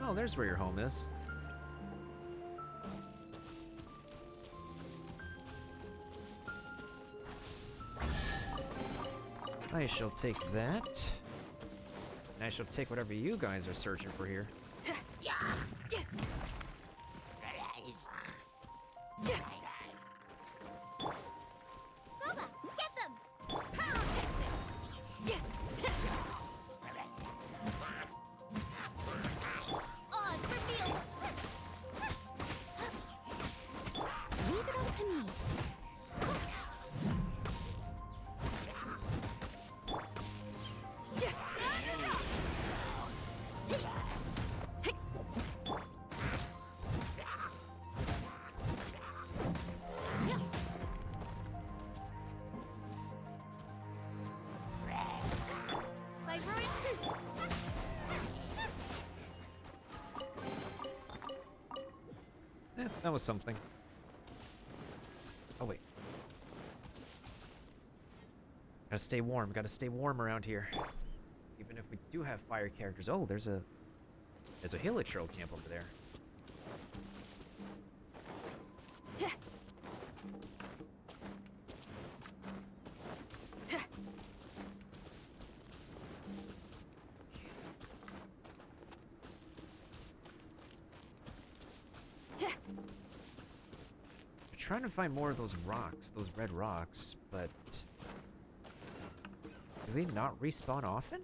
Oh, there's where your home is. I shall take that. And I shall take whatever you guys are searching for here. Gooba, get them! Power Oz revealed! Leave it up to me. By royal That was something. Oh wait. Gotta stay warm. Gotta stay warm around here. Even if we do have fire characters. Oh, there's a Hilichurl camp over there. Trying to find more of those rocks, those red rocks, but Do they not respawn often?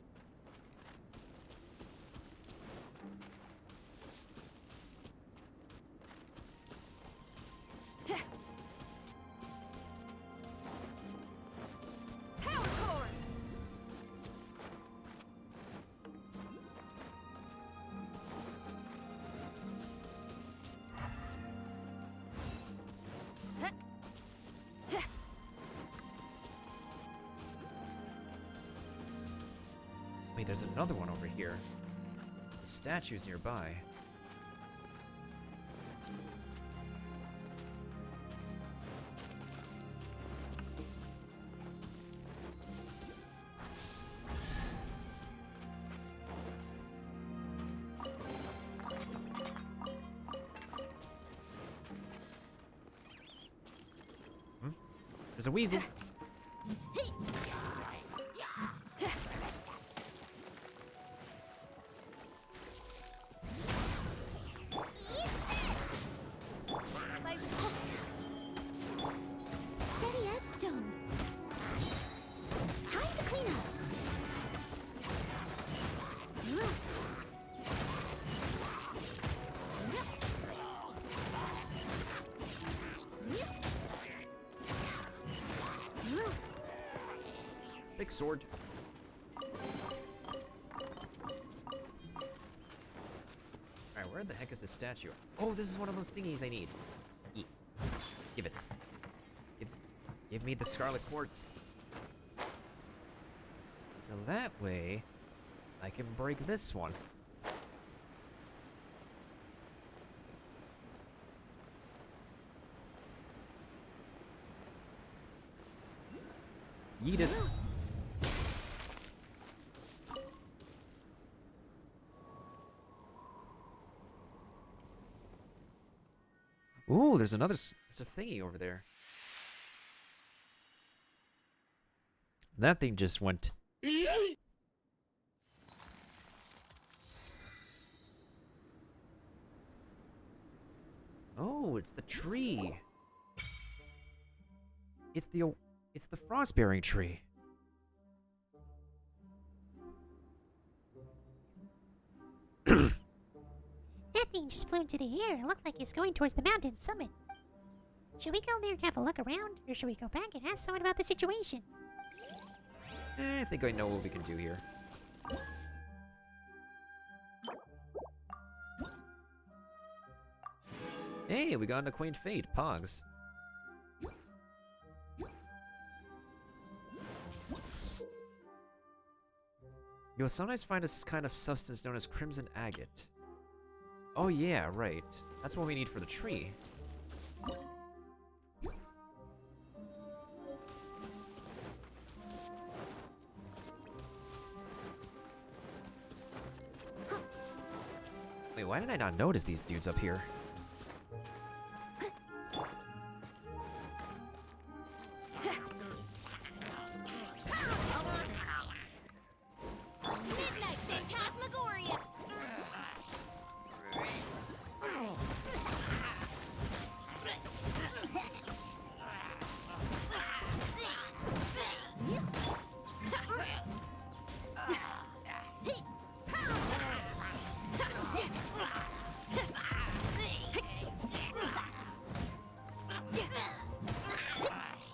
Wait, there's another one over here. The statue's nearby. There's a weasel. Steady as stone. Time to clean up. Big sword. Alright, where the heck is the statue? Oh, this is one of those thingies I need. Eat. Give it. Give me the scarlet quartz. So that way, I can break this one. Yeetus. Ooh, there's there's a thingy over there. That thing just went. Oh, it's the tree. It's the frost-bearing tree. That thing just flew into the air. It looked like it's going towards the mountain summit. Should we go there and have a look around, or should we go back and ask someone about the situation? I think I know what we can do here. Hey, we got an acquaint fate, Pogs. You'll sometimes find a kind of substance known as crimson agate. Oh yeah, right. That's what we need for the tree. Wait, why did I not notice these dudes up here? Midnight Phantasmagoria.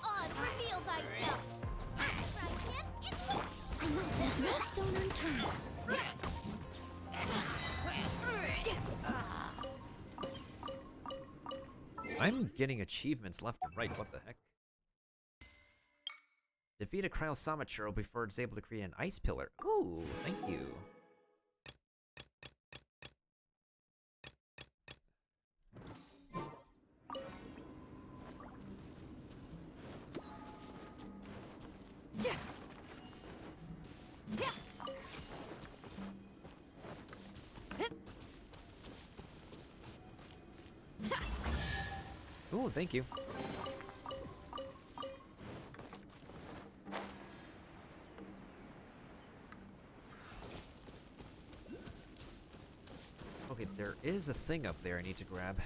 Oz, reveal thyself. Right, kid? It's me. I must leave no stone unturned. I'm getting achievements left and right, what the heck? Defeat a Cryosomaturo before it's able to create an ice pillar. Ooh, thank you. Ooh, thank you. Okay, there is a thing up there I need to grab.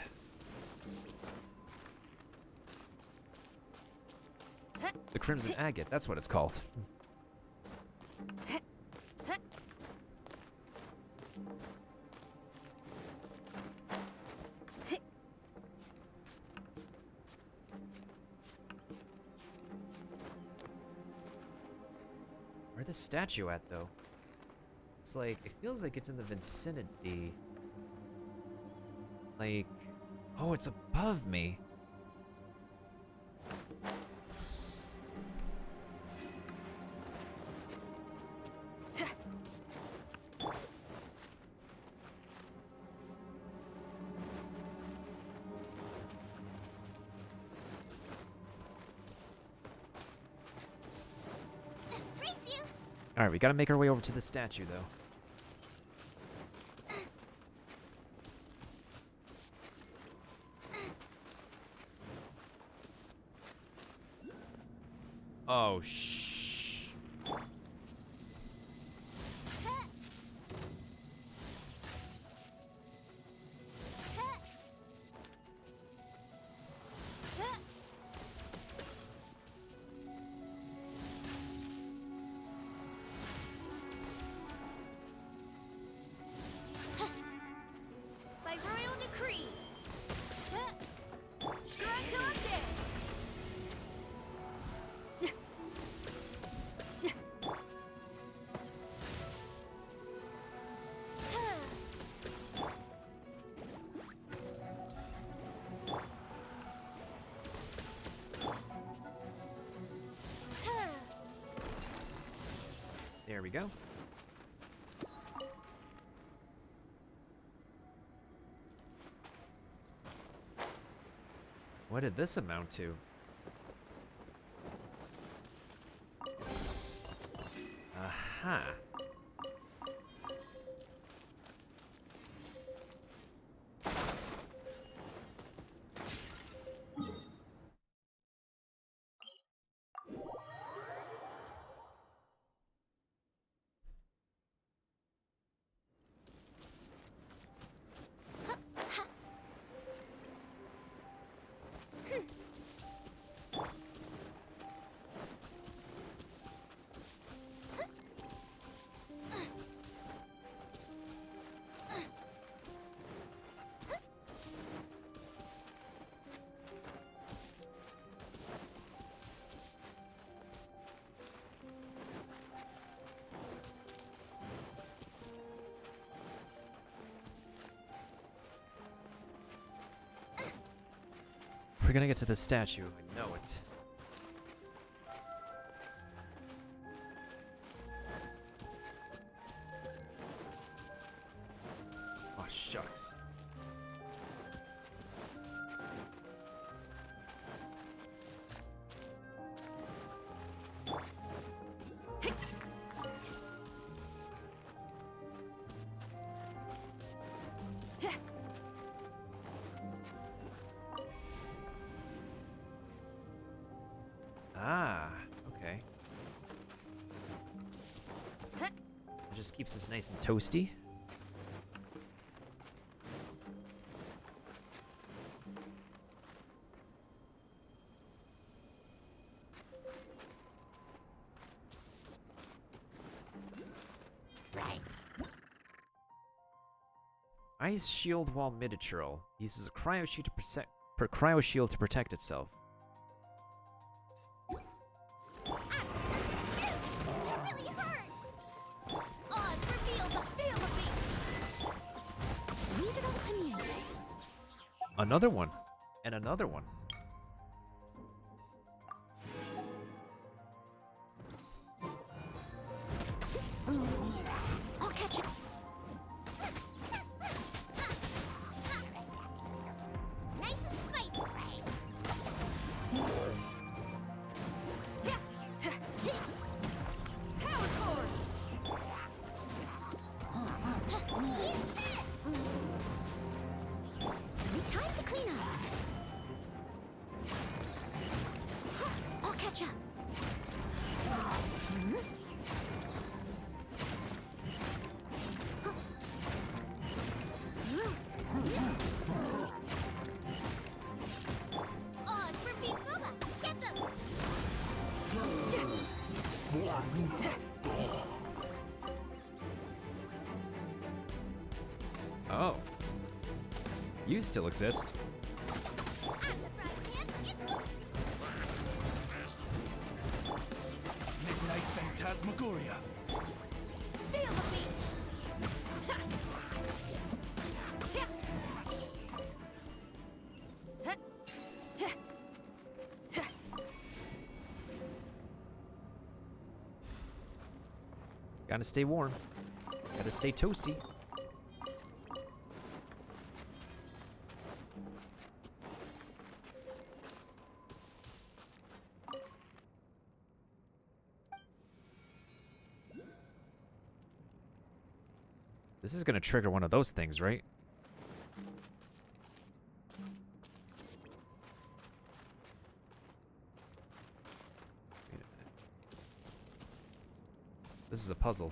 The Crimson Agate, that's what it's called. Where's the statue at, though? It's like, it feels like it's in the vicinity. Like, oh, it's above me. Alright, we gotta make our way over to the statue, though. Oh, shh. By royal decree. There we go. What did this amount to? Aha. We're gonna get to the statue. I know it. Oh, shucks. Ah, okay. It just keeps us nice and toasty. Ice shield while miniatural. Uses a cryo shield to protect itself. Another one. And another one. I'll catch it. Nice and spicy. Power cord. Time to clean up. I'll catch up. Odds for Beep Booba. Get them. Oh. You still exist. Midnight Phantasmagoria. Feel the beat. Gotta stay warm. Gotta stay toasty. This is gonna trigger one of those things, right? Wait a minute. This is a puzzle.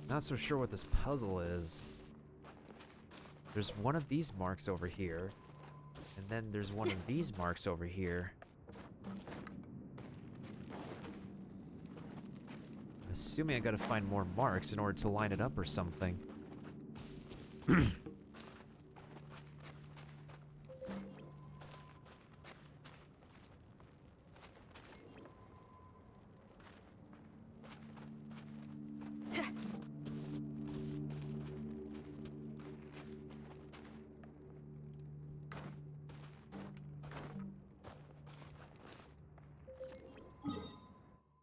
Not so sure what this puzzle is. There's one of these marks over here, and then there's one of these marks over here. I'm assuming I gotta find more marks in order to line it up or something.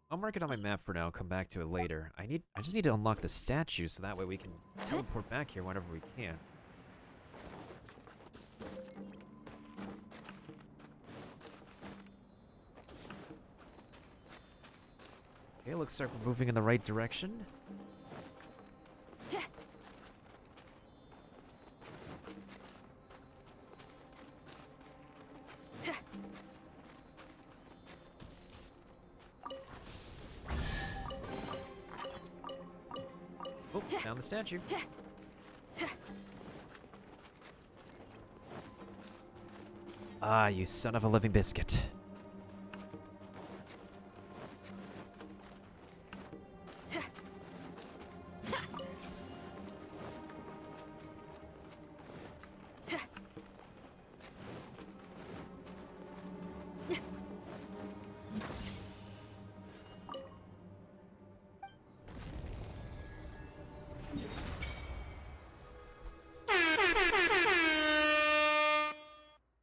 I'll mark it on my map for now, come back to it later. I just need to unlock the statue so that way we can teleport back here whenever we can. Okay, looks like we're moving in the right direction. Oh, found the statue. Ah, you son of a living biscuit.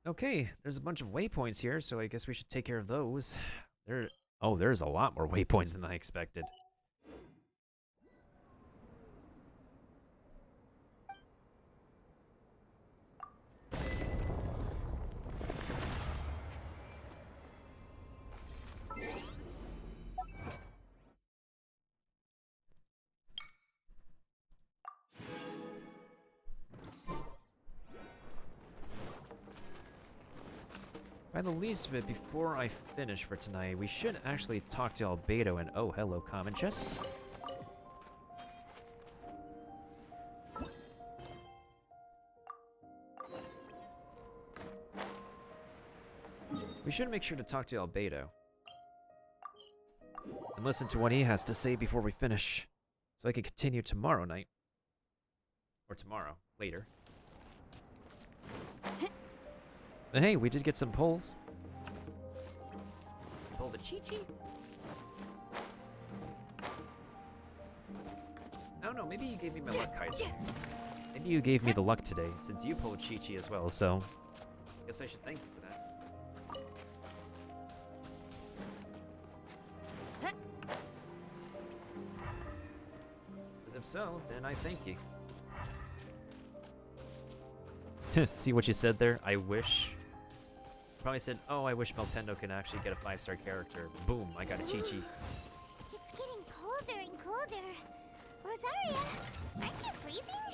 Okay, there's a bunch of waypoints here, so I guess we should take care of those. Oh, there's a lot more waypoints than I expected. By the least of it, before I finish for tonight, we should actually talk to Albedo and oh, hello, common chest. We should make sure to talk to Albedo and listen to what he has to say before we finish, so I can continue tomorrow night. Or tomorrow, later. But hey, we did get some pulls. Pulled a Chi-Chi? I don't know, maybe you gave me my luck, Kaiser. Maybe you gave me the luck today, since you pulled Chi-Chi as well, so I guess I should thank you for that. Because if so, then I thank you. See what you said there? I wish. Probably said, oh, I wish Meltendo can actually get a 5-star character. Boom, I got a Chi-Chi. It's getting colder and colder. Rosaria, aren't you freezing?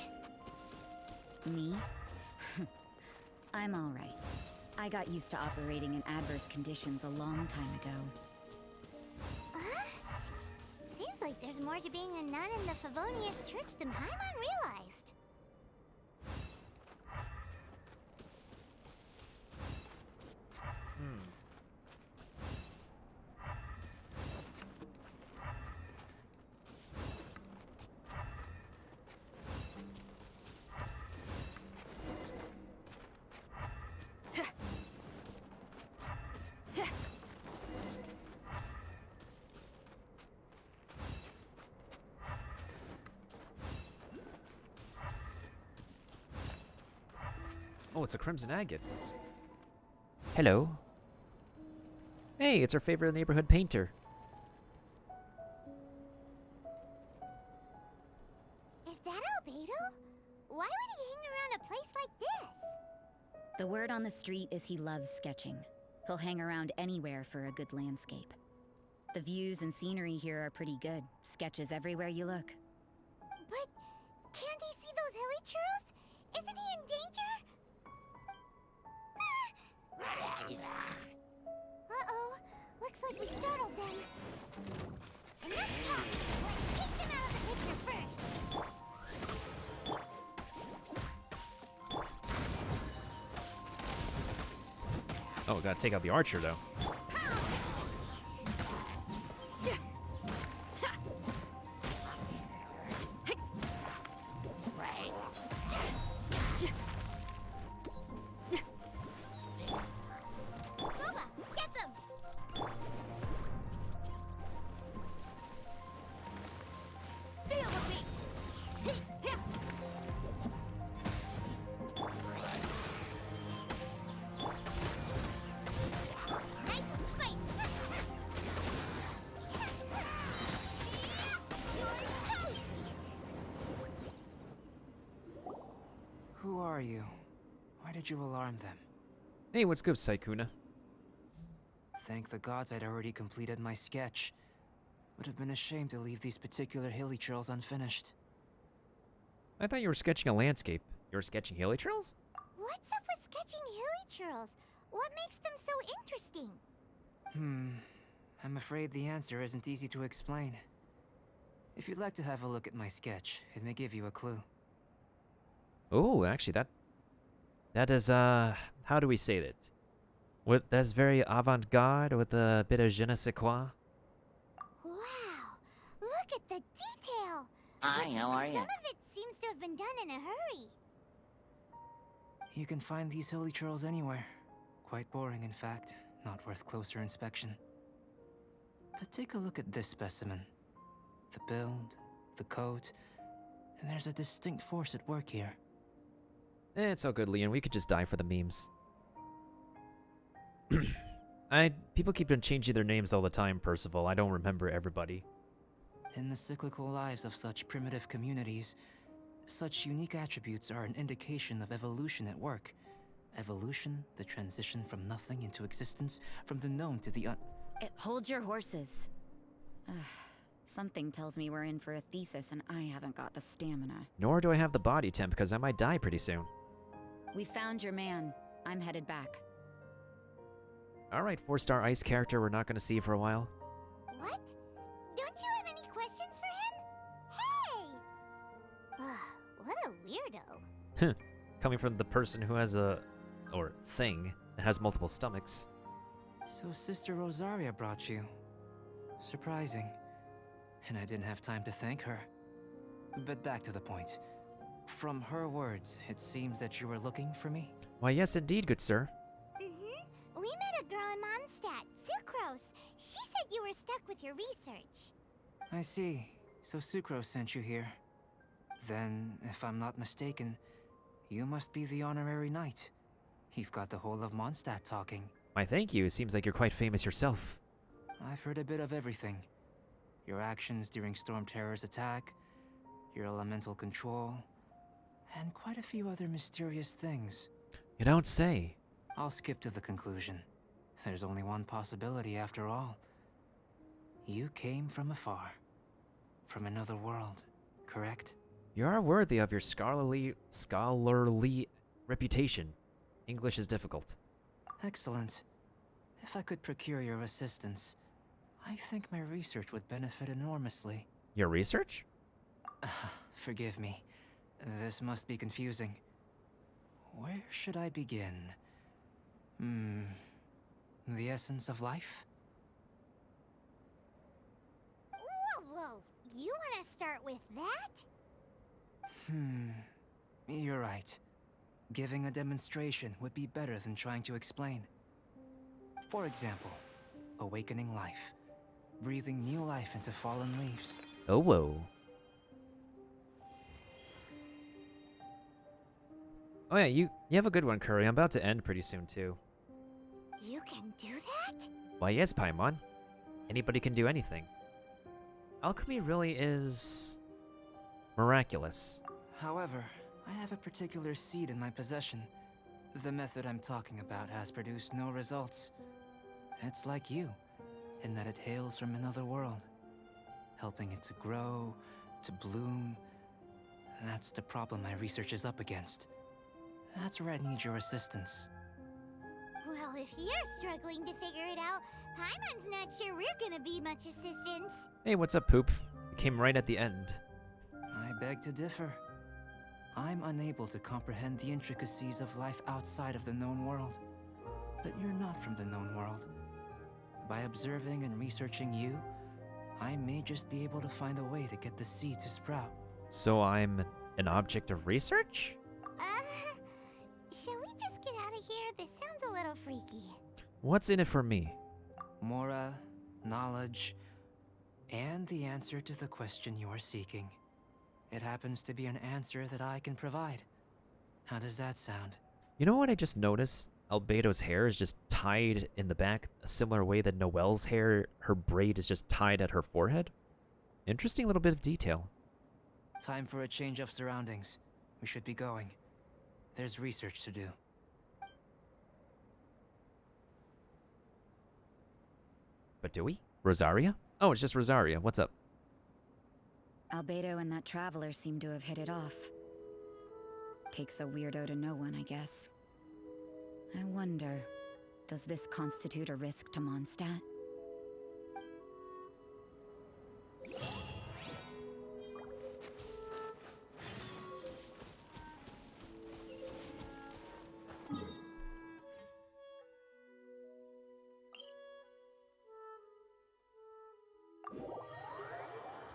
Me? I'm all right. I got used to operating in adverse conditions a long time ago. like there's more to being a nun in the Favonius Church than Paimon realized. Oh, it's a crimson agate. Hello. Hey, it's our favorite neighborhood painter. Is that Albedo? Why would he hang around a place like this? The word on the street is he loves sketching. He'll hang around anywhere for a good landscape. The views and scenery here are pretty good. Sketches everywhere you look. But can't he see those hilly churros? Isn't he in danger? Uh-oh. Looks like we startled them. Enough talk. Let's take them out of the picture first. Oh, gotta take out the archer, though. Booba, get them! Feel the beat! Nice and spicy! You're toast! Who are you? Why did you alarm them? Hey, what's good, Saikuna? Thank the gods I'd already completed my sketch. Would have been a shame to leave these particular hilly trails unfinished. I thought you were sketching a landscape. You were sketching hilly trails? What's up with sketching hilly churls? What makes them so interesting? I'm afraid the answer isn't easy to explain. If you'd like to have a look at my sketch, it may give you a clue. Oh, actually, that is, how do we say that? That's very avant-garde with a bit of je ne sais quoi. Wow! Look at the detail! Hi, how are Some you? of it seems to have been done in a hurry. You can find these hilly trails anywhere. Quite boring, in fact. Not worth closer inspection. But take a look at this specimen. The build, the coat, and there's a distinct force at work here. It's all good, Leon. We could just die for the memes. People keep on changing their names all the time, Percival. I don't remember everybody. In the cyclical lives of such primitive communities, such unique attributes are an indication of evolution at work. Evolution, the transition from nothing into existence, from the known to the Hold your horses. Ugh, something tells me we're in for a thesis and I haven't got the stamina. Nor do I have the body temp because I might die pretty soon. We found your man. I'm headed back. Alright, 4-star ice character we're not going to see for a while. What? Don't you have any questions for him? Hey! What a weirdo. Coming from the person who has or thing, that has multiple stomachs. So Sister Rosaria brought you. Surprising. And I didn't have time to thank her. But back to the point. From her words, it seems that you were looking for me? Why, yes indeed, good sir. We met a girl in Mondstadt, Sucrose. She said you were stuck with your research. I see. So Sucrose sent you here. Then, if I'm not mistaken, you must be the honorary knight. You've got the whole of Mondstadt talking. Why, thank you. It seems like you're quite famous yourself. I've heard a bit of everything. Your actions during Storm Terror's attack, your elemental control, and quite a few other mysterious things. You don't say. I'll skip to the conclusion. There's only one possibility after all. You came from afar. From another world, correct? You are worthy of your scholarly reputation. English is difficult. Excellent. If I could procure your assistance, I think my research would benefit enormously. Your research? Forgive me. This must be confusing. Where should I begin? The essence of life? Whoa. You want to start with that? You're right. Giving a demonstration would be better than trying to explain. For example, awakening life. Breathing new life into fallen leaves. Oh, whoa. Oh yeah, you have a good one, Curry. I'm about to end pretty soon, too. You can do that? Why, yes, Paimon. Anybody can do anything. Alchemy really is miraculous. However, I have a particular seed in my possession. The method I'm talking about has produced no results. It's like you, in that it hails from another world, helping it to grow, to bloom. That's the problem my research is up against. That's where I need your assistance. Well, if you're struggling to figure it out, Paimon's not sure we're gonna be much assistance. Hey, what's up, Poop? You came right at the end. I beg to differ. I'm unable to comprehend the intricacies of life outside of the known world. But you're not from the known world. By observing and researching you, I may just be able to find a way to get the seed to sprout. So I'm an object of research? Shall we just get out of here? This sounds a little freaky. What's in it for me? Mora, knowledge, and the answer to the question you are seeking. It happens to be an answer that I can provide. How does that sound? You know what I just noticed? Albedo's hair is just tied in the back, a similar way that Noelle's hair, her braid is just tied at her forehead. Interesting little bit of detail. Time for a change of surroundings. We should be going. There's research to do. But do we? Rosaria? Oh, it's just Rosaria. What's up? Albedo and that traveler seem to have hit it off. Takes a weirdo to know one, I guess. I wonder, does this constitute a risk to Mondstadt?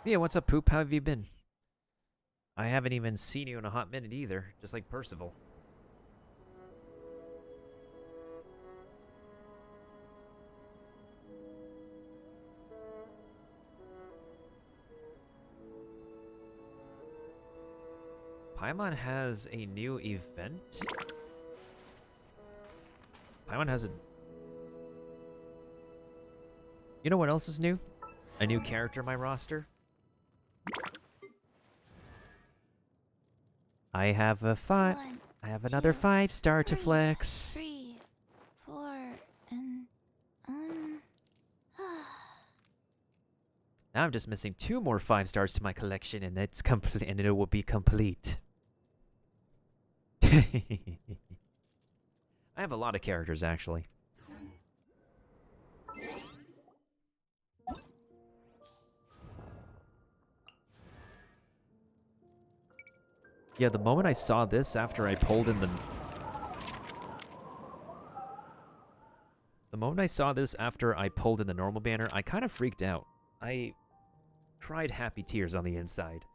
Yeah, what's up, Poop? How have you been? I haven't even seen you in a hot minute either, just like Percival. Paimon has a new event? Paimon has a... You know what else is new? A new character in my roster? I have a I have another 5-star to flex. 3, 4, and Now I'm just missing 2 more 5 stars to my collection, and it's complete, and it will be complete. I have a lot of characters, actually. Yeah, the moment I saw this after I pulled in the... The moment I saw this after I pulled in the normal banner, I kind of freaked out. I cried happy tears on the inside.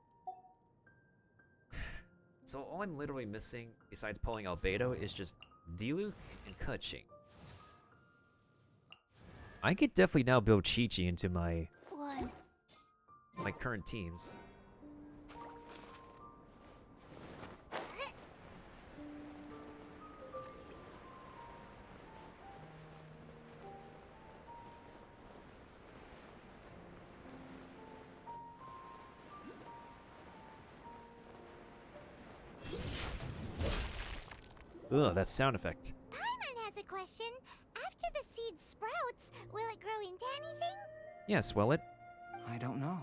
So all I'm literally missing, besides pulling Albedo, is just Diluc and Kaching. I could definitely now build Chi-Chi into my current teams. Ugh, that sound effect. Paimon has a question. After the seed sprouts, will it grow into anything? Yes, will it? I don't know,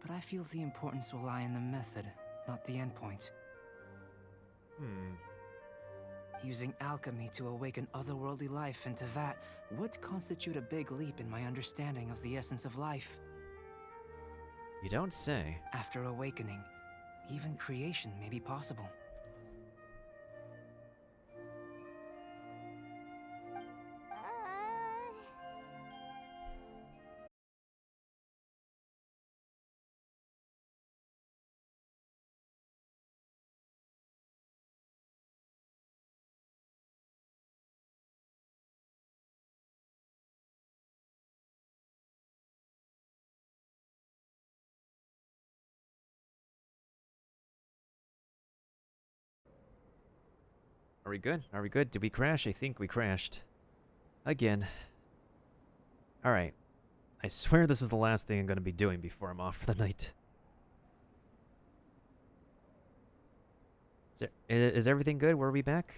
but I feel the importance will lie in the method, not the endpoint. Using alchemy to awaken otherworldly life into that would constitute a big leap in my understanding of the essence of life. You don't say. After awakening, even creation may be possible. Are we good? Are we good? Did we crash? I think we crashed. Again. Alright. I swear this is the last thing I'm going to be doing before I'm off for the night. Is everything good? Were we back?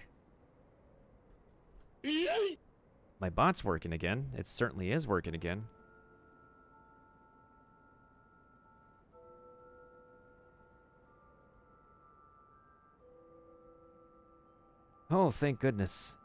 My bot's working again. It certainly is working again. Oh, thank goodness.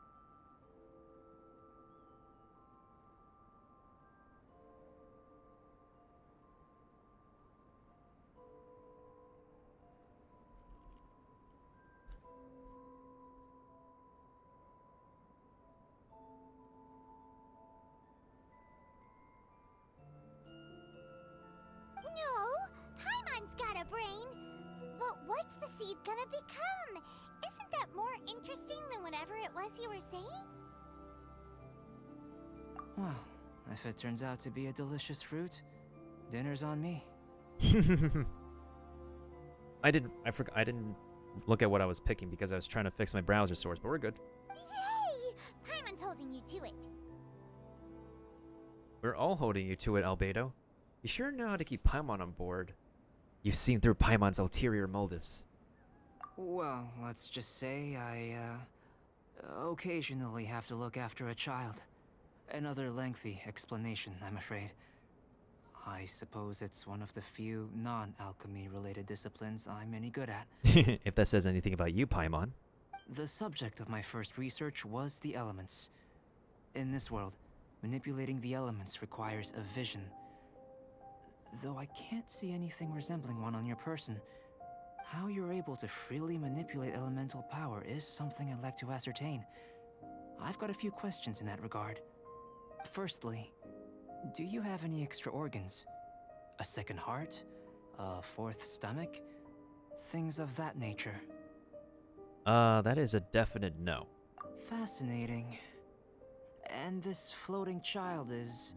No, Paimon's got a brain. But what's the seed gonna become? Isn't that more interesting than whatever it was you were saying? Well, if it turns out to be a delicious fruit, dinner's on me. I didn't look at what I was picking because I was trying to fix my browser source, but we're good. Yay! Paimon's holding you to it. We're all holding you to it, Albedo. You sure know how to keep Paimon on board. You've seen through Paimon's ulterior motives. Well, let's just say I, occasionally have to look after a child. Another lengthy explanation, I'm afraid. I suppose it's one of the few non-alchemy related disciplines I'm any good at. If that says anything about you, Paimon. The subject of my first research was the elements. In this world, manipulating the elements requires a vision. Though I can't see anything resembling one on your person, how you're able to freely manipulate elemental power is something I'd like to ascertain. I've got a few questions in that regard. Firstly, do you have any extra organs? A second heart? A fourth stomach? Things of that nature. That is a definite no. Fascinating. And this floating child is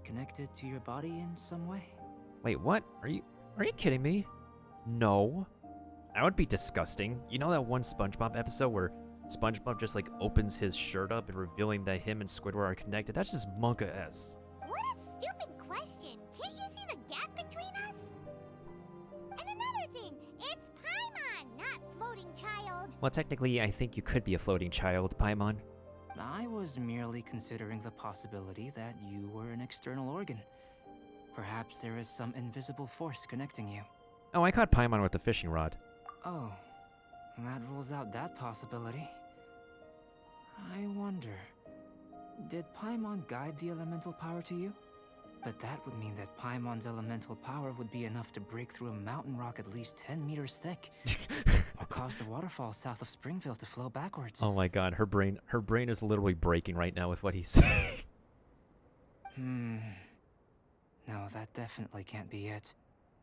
connected to your body in some way? Wait, what? Are you kidding me? No. That would be disgusting. You know that one SpongeBob episode where SpongeBob just like opens his shirt up and revealing that him and Squidward are connected? That's just Monka-esque. What a stupid question. Can't you see the gap between us? And another thing, it's Paimon, not floating child. Well, technically, I think you could be a floating child, Paimon. I was merely considering the possibility that you were an external organ. Perhaps there is some invisible force connecting you. Oh, I caught Paimon with the fishing rod. Oh, that rules out that possibility. I wonder, did Paimon guide the elemental power to you? But that would mean that Paimon's elemental power would be enough to break through a mountain rock at least 10 meters thick. Or cause the waterfall south of Springfield to flow backwards. Oh my god, her brain is literally breaking right now with what he's saying. No, that definitely can't be it.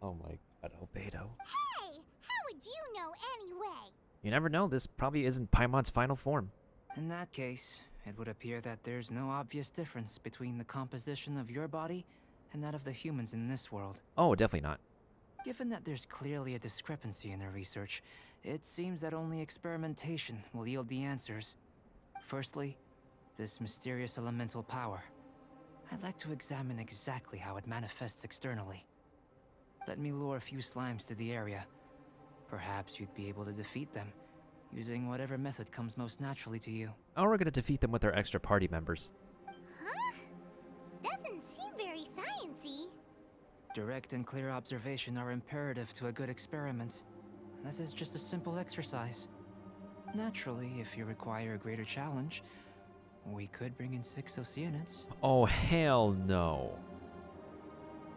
Oh my god, Albedo. Hey, how would you know anyway? You never know, this probably isn't Paimon's final form. In that case, it would appear that there's no obvious difference between the composition of your body and that of the humans in this world. Oh, definitely not. Given that there's clearly a discrepancy in their research, it seems that only experimentation will yield the answers. Firstly, this mysterious elemental power. I'd like to examine exactly how it manifests externally. Let me lure a few slimes to the area. Perhaps you'd be able to defeat them, using whatever method comes most naturally to you. Oh, we're gonna defeat them with our extra party members. Huh? Doesn't seem very sciencey. Direct and clear observation are imperative to a good experiment. This is just a simple exercise. Naturally, if you require a greater challenge, we could bring in 6 Oceanids. Oh, hell no.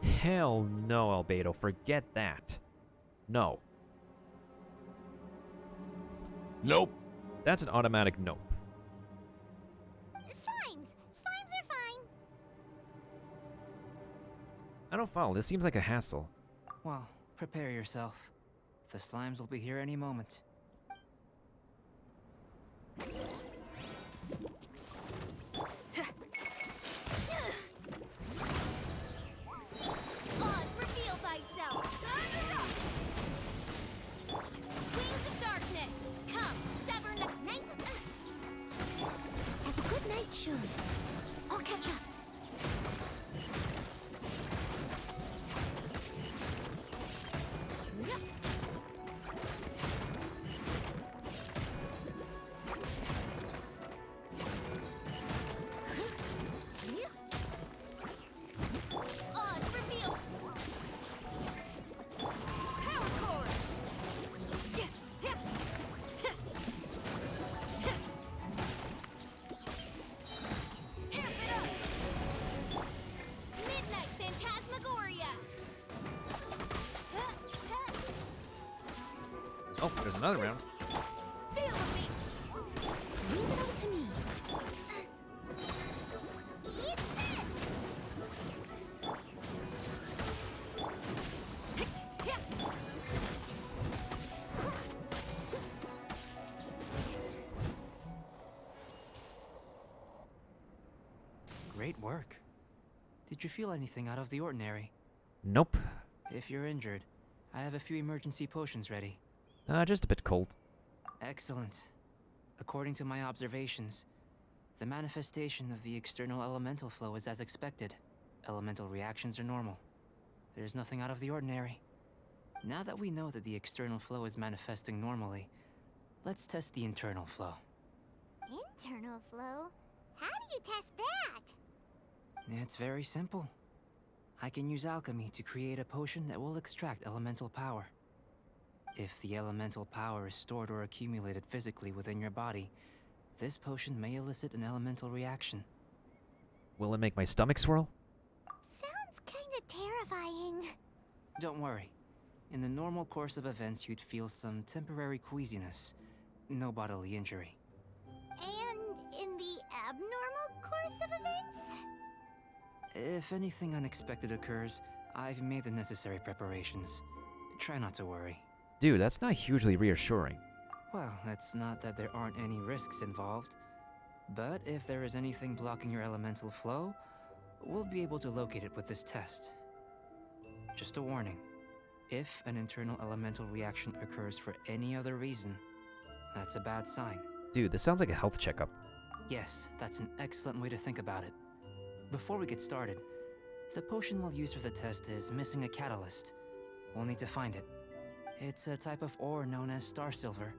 Hell no, Albedo. Forget that. No. Nope. That's an automatic nope. Slimes! Slimes are fine. I don't follow. This seems like a hassle. Well, prepare yourself. The slimes will be here any moment. Oz, reveal thyself! Wings of darkness! Come, sever nice and... As a good night should. I'll catch up. Oz, reveal! Power core! Amp it up! Midnight Phantasmagoria! Oh, there's another round. Feel with me! Leave it all to me. Eat this! Great work. Did you feel anything out of the ordinary? Nope. If you're injured, I have a few emergency potions ready. Just a bit cold. Excellent. According to my observations, the manifestation of the external elemental flow is as expected. Elemental reactions are normal. There's nothing out of the ordinary. Now that we know that the external flow is manifesting normally, let's test the internal flow. Internal flow? How do you test that? It's very simple. I can use alchemy to create a potion that will extract elemental power. If the elemental power is stored or accumulated physically within your body, this potion may elicit an elemental reaction. Will it make my stomach swirl? Sounds kinda terrifying. Don't worry. In the normal course of events, you'd feel some temporary queasiness. No bodily injury. And in the abnormal course of events? If anything unexpected occurs, I've made the necessary preparations. Try not to worry. Dude, that's not hugely reassuring. Well, it's not that there aren't any risks involved. But if there is anything blocking your elemental flow, we'll be able to locate it with this test. Just a warning. If an internal elemental reaction occurs for any other reason, that's a bad sign. Dude, this sounds like a health checkup. Yes, that's an excellent way to think about it. Before we get started, the potion we'll use for the test is missing a catalyst. We'll need to find it. It's a type of ore known as star silver,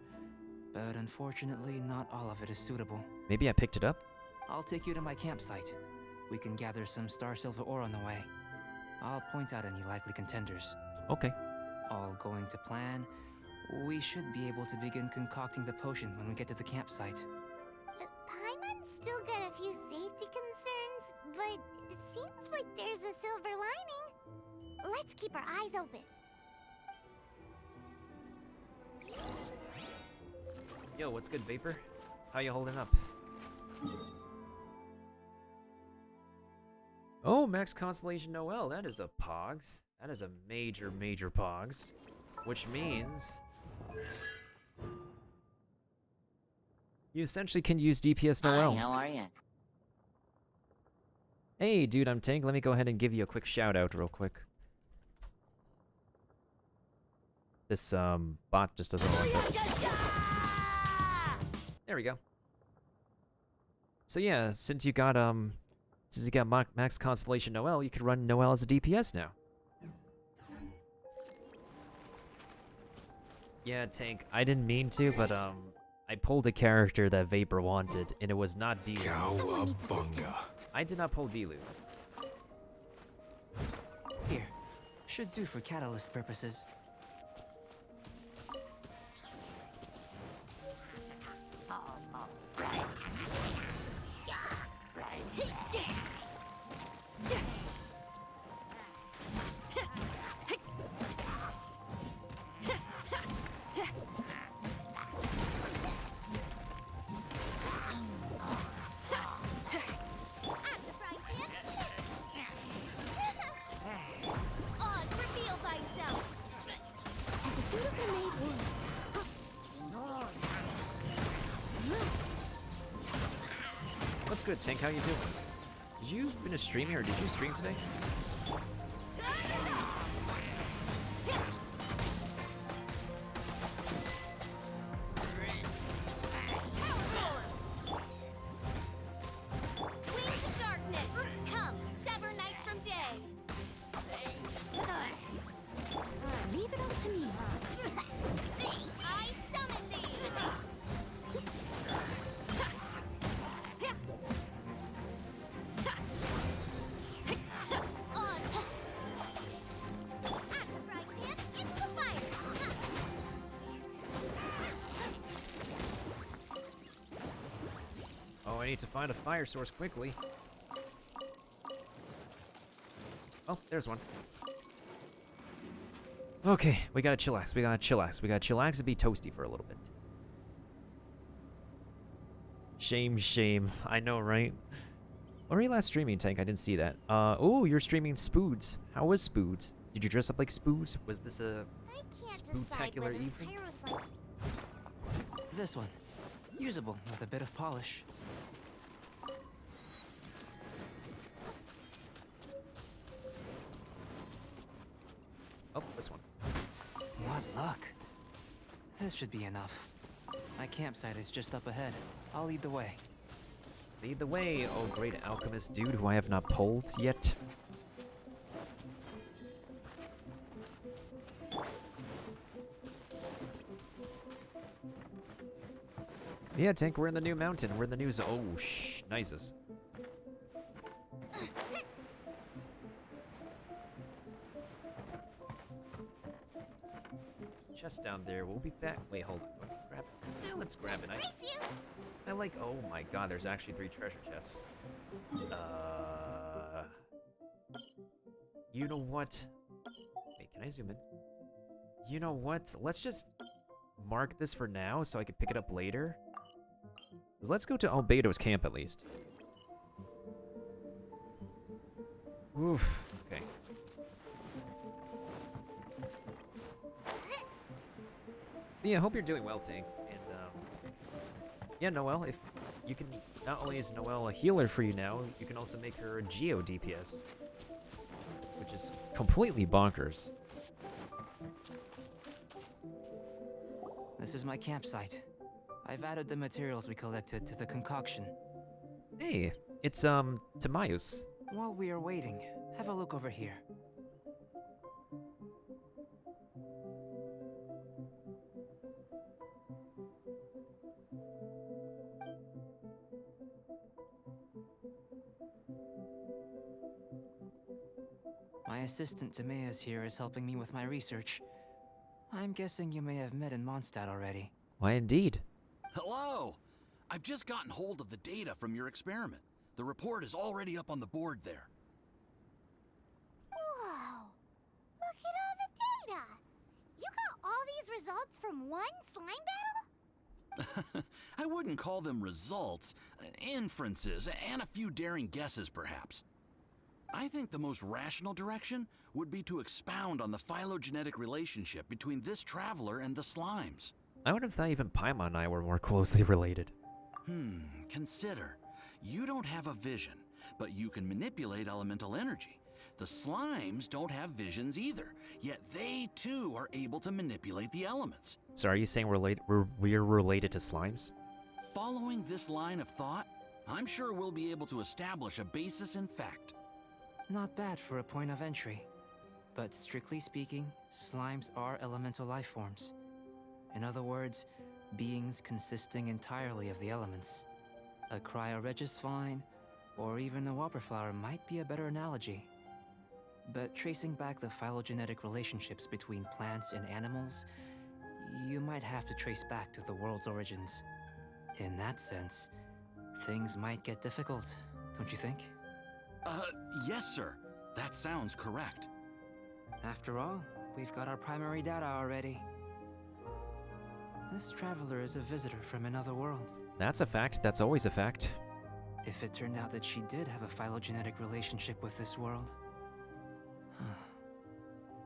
but unfortunately not all of it is suitable. Maybe I picked it up? I'll take you to my campsite. We can gather some star silver ore on the way. I'll point out any likely contenders. Okay. All going to plan, we should be able to begin concocting the potion when we get to the campsite. Paimon's still got a few safety concerns, but it seems like there's a silver lining. Let's keep our eyes open. Yo, what's good, Vapor? How you holding up? Oh, Max Constellation Noel, that is a Pogs. That is a major, major Pogs. Which means... you essentially can use DPS Noel. Hi, how are you? Hey, dude, I'm Tank. Let me go ahead and give you a quick shout out real quick. This, bot just doesn't want it. There we go. So yeah, since you got Max Constellation Noel, you could run Noel as a DPS now. Yeah, Tank, I didn't mean to, but I pulled a character that Vapor wanted, and it was not Dilu. Cowabunga. I did not pull Dilu. Here, should do for catalyst purposes. What's good, Tank? How you doing? Did you finish streaming, or did you stream today? Wings of darkness, come, sever night from day. Leave it up to me. I summon thee. On. At the right hand, it's the fire. Oh, I need to find a fire source quickly. Oh, there's one. Okay, we gotta chillax. We gotta chillax. We gotta chillax and be toasty for a little bit. Shame, shame. I know, right? When were you last streaming, Tank? I didn't see that. Oh, you're streaming Spoods. How was Spoods? Did you dress up like Spoods? Was this a I can't decide spooktacular whether evening? Pyroslime. This one. Usable with a bit of polish. Oh, this one. What luck. This should be enough. My campsite is just up ahead. I'll lead the way. Lead the way, oh great alchemist dude who I have not pulled yet. Yeah, Tank, we're in the new mountain. We're in the new oh, nices. Chest down there. We'll be back. Wait, hold on. Grab it. Yeah, let's grab it. Brace you. I like. Oh my God, there's actually 3 treasure chests. You know what? Wait, can I zoom in? You know what? Let's just mark this for now so I can pick it up later. 'Cause let's go to Albedo's camp at least. Oof. Okay. Yeah, I hope you're doing well, Tank. And, yeah, Noelle, if you can, not only is Noelle a healer for you now, you can also make her a Geo DPS. Which is completely bonkers. This is my campsite. I've added the materials we collected to the concoction. Hey, it's, Timaeus. While we are waiting, have a look over here. My assistant Timaeus here is helping me with my research. I'm guessing you may have met in Mondstadt already. Why, indeed. Hello! I've just gotten hold of the data from your experiment. The report is already up on the board there. Whoa! Look at all the data! You got all these results from one slime battle? I wouldn't call them results, inferences, and a few daring guesses perhaps. I think the most rational direction would be to expound on the phylogenetic relationship between this traveler and the slimes. I would have thought even Paimon and I were more closely related. Consider. You don't have a vision, but you can manipulate elemental energy. The slimes don't have visions either, yet they too are able to manipulate the elements. So are you saying we're related to slimes? Following this line of thought, I'm sure we'll be able to establish a basis in fact. Not bad for a point of entry. But strictly speaking, slimes are elemental life forms. In other words, beings consisting entirely of the elements. A cryoregis vine, or even a whopperflower might be a better analogy. But tracing back the phylogenetic relationships between plants and animals, you might have to trace back to the world's origins. In that sense, things might get difficult, don't you think? Yes, sir. That sounds correct. After all, we've got our primary data already. This traveler is a visitor from another world. That's a fact. That's always a fact. If it turned out that she did have a phylogenetic relationship with this world.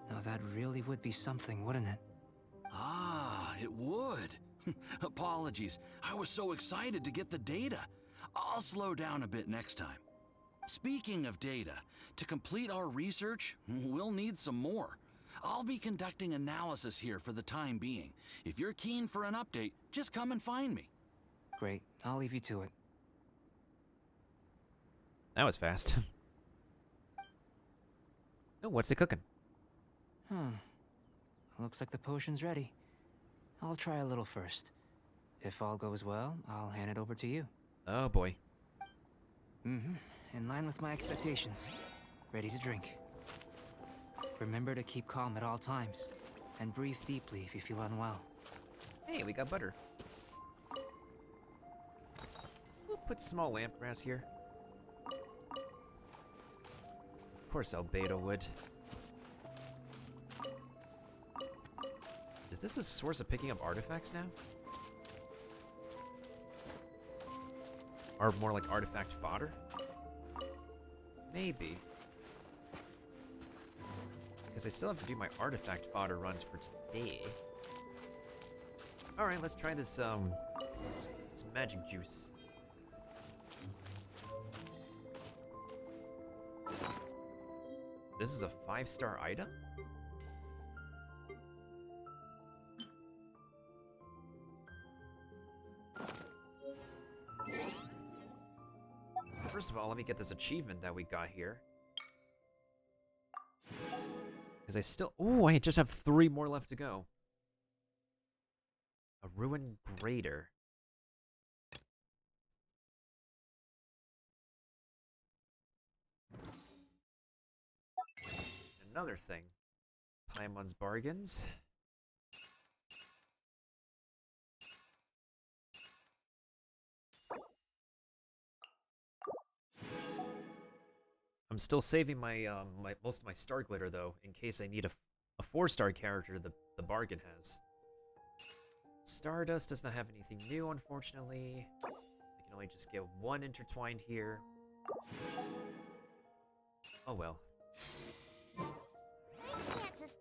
Now that really would be something, wouldn't it? Ah, it would. Apologies. I was so excited to get the data. I'll slow down a bit next time. Speaking of data, to complete our research, we'll need some more. I'll be conducting analysis here for the time being. If you're keen for an update, just come and find me. Great, I'll leave you to it. That was fast. Oh, what's it cooking? Looks like the potion's ready. I'll try a little first. If all goes well, I'll hand it over to you. Oh boy. In line with my expectations. Ready to drink. Remember to keep calm at all times, and breathe deeply if you feel unwell. Hey, we got butter. We'll put small lamp grass here. Of course Albedo would. Is this a source of picking up artifacts now? Or more like artifact fodder? Maybe. Because I still have to do my artifact fodder runs for today. Alright, let's try this magic juice. This is a 5-star item? First of all, let me get this achievement that we got here. Because I still... Ooh, I just have 3 more left to go. A ruined grater. Another thing. Paimon's bargains. I'm still saving my most of my star glitter though, in case I need a 4-star character the bargain has. Stardust does not have anything new, unfortunately. I can only just get 1 intertwined here. Oh well.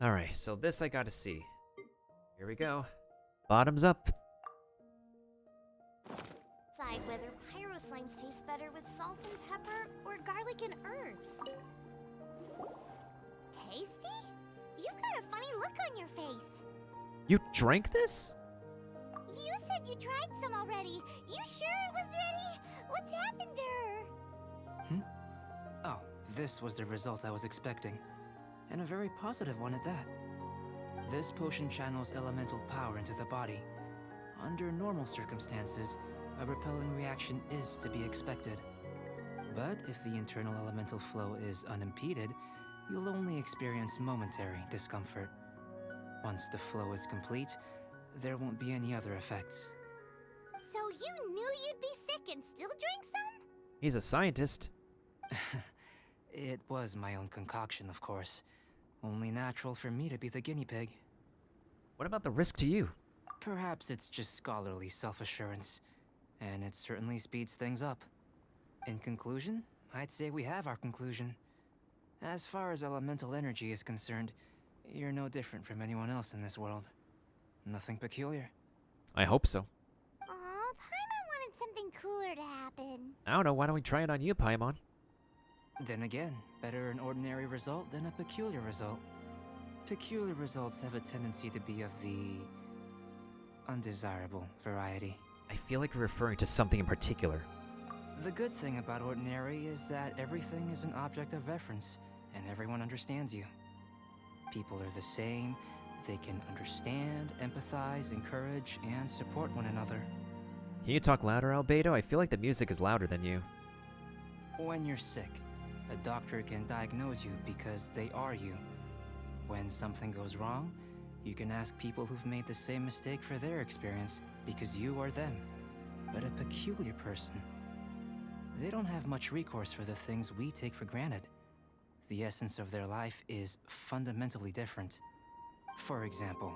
Alright, so this I gotta see. Here we go. Bottoms up. Decide whether pyro slimes taste better with salt and pepper or garlic and herbs. Tasty? You've got a funny look on your face. You drank this? You said you tried some already. You sure it was ready? What's happened to her? Oh, this was the result I was expecting. And a very positive one at that. This potion channels elemental power into the body. Under normal circumstances, a repelling reaction is to be expected. But if the internal elemental flow is unimpeded, you'll only experience momentary discomfort. Once the flow is complete, there won't be any other effects. So you knew you'd be sick and still drank some? He's a scientist. It was my own concoction, of course. Only natural for me to be the guinea pig. What about the risk to you? Perhaps it's just scholarly self-assurance, and it certainly speeds things up. In conclusion, I'd say we have our conclusion. As far as elemental energy is concerned, you're no different from anyone else in this world. Nothing peculiar. I hope so. Aw, Paimon wanted something cooler to happen. I don't know, why don't we try it on you, Paimon? Then again, better an ordinary result than a peculiar result. Peculiar results have a tendency to be of the undesirable variety. I feel like you're referring to something in particular. The good thing about ordinary is that everything is an object of reference, and everyone understands you. People are the same, they can understand, empathize, encourage, and support one another. Can you talk louder, Albedo? I feel like the music is louder than you. When you're sick, a doctor can diagnose you because they are you. When something goes wrong, you can ask people who've made the same mistake for their experience because you are them. But a peculiar person, they don't have much recourse for the things we take for granted. The essence of their life is fundamentally different. For example,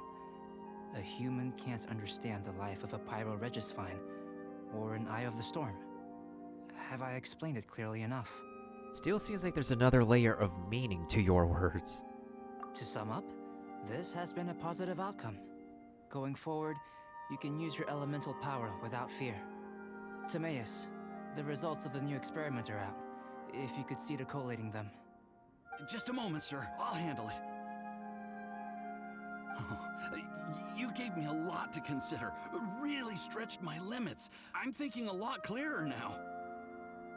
a human can't understand the life of a pyroregisvine or an Eye of the Storm. Have I explained it clearly enough? Still seems like there's another layer of meaning to your words. To sum up, this has been a positive outcome. Going forward, you can use your elemental power without fear. Timaeus, The results of the new experiment are out. If you could see to collating them. Just a moment, sir. I'll handle it. Oh, you gave me a lot to consider. Really stretched my limits. I'm thinking a lot clearer now.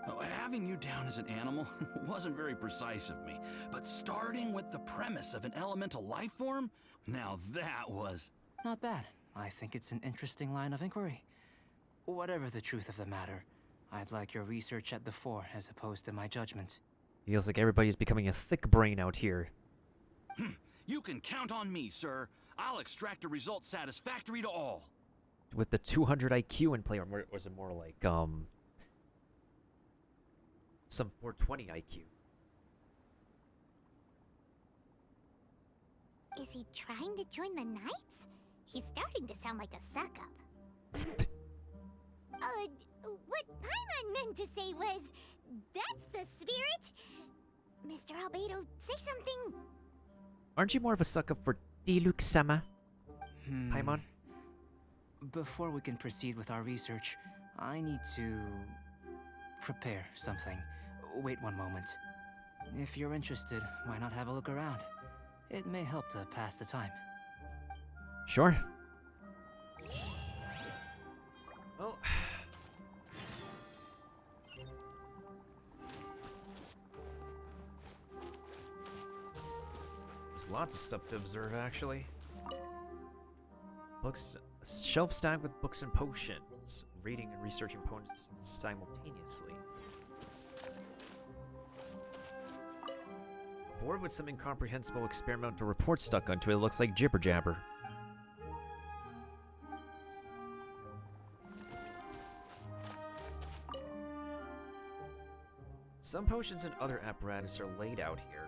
Oh, having you down as an animal wasn't very precise of me, but starting with the premise of an elemental life form, now that was... Not bad. I think it's an interesting line of inquiry. Whatever the truth of the matter, I'd like your research at the fore as opposed to my judgment. Feels like everybody's becoming a thick brain out here. You can count on me, sir. I'll extract a result satisfactory to all. With the 200 IQ in play, or was it more like, some 420 IQ? Is he trying to join the Knights? He's starting to sound like a suck-up. What Paimon meant to say was, that's the spirit. Mr. Albedo, say something. Aren't you more of a suck-up for Diluc-sama? Paimon? Before we can proceed with our research, I need to... prepare something. Wait one moment. If you're interested, why not have a look around? It may help to pass the time. Sure. Well... There's lots of stuff to observe, actually. Books... A shelf stacked with books and potions. Reading and researching potions simultaneously. Board with some incomprehensible experimental report stuck onto it. It looks like jibber jabber. Some potions and other apparatus are laid out here.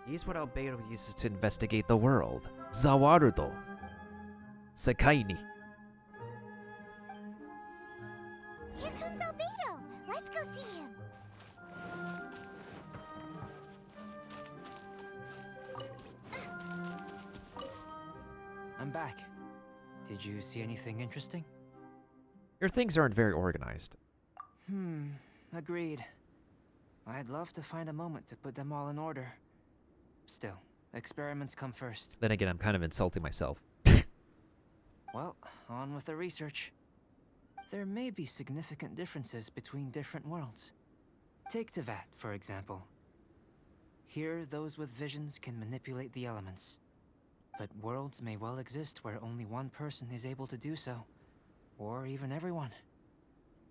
These what Albedo uses to investigate the world. Zawarudo. Sakaini. Here comes Albedo. Let's go see him. I'm back. Did you see anything interesting? Your things aren't very organized. Agreed. I'd love to find a moment to put them all in order. Still, experiments come first. Then again, I'm kind of insulting myself. Well, on with the research. There may be significant differences between different worlds. Take Tevat, for example. Here, those with visions can manipulate the elements. But worlds may well exist where only one person is able to do so. Or even everyone.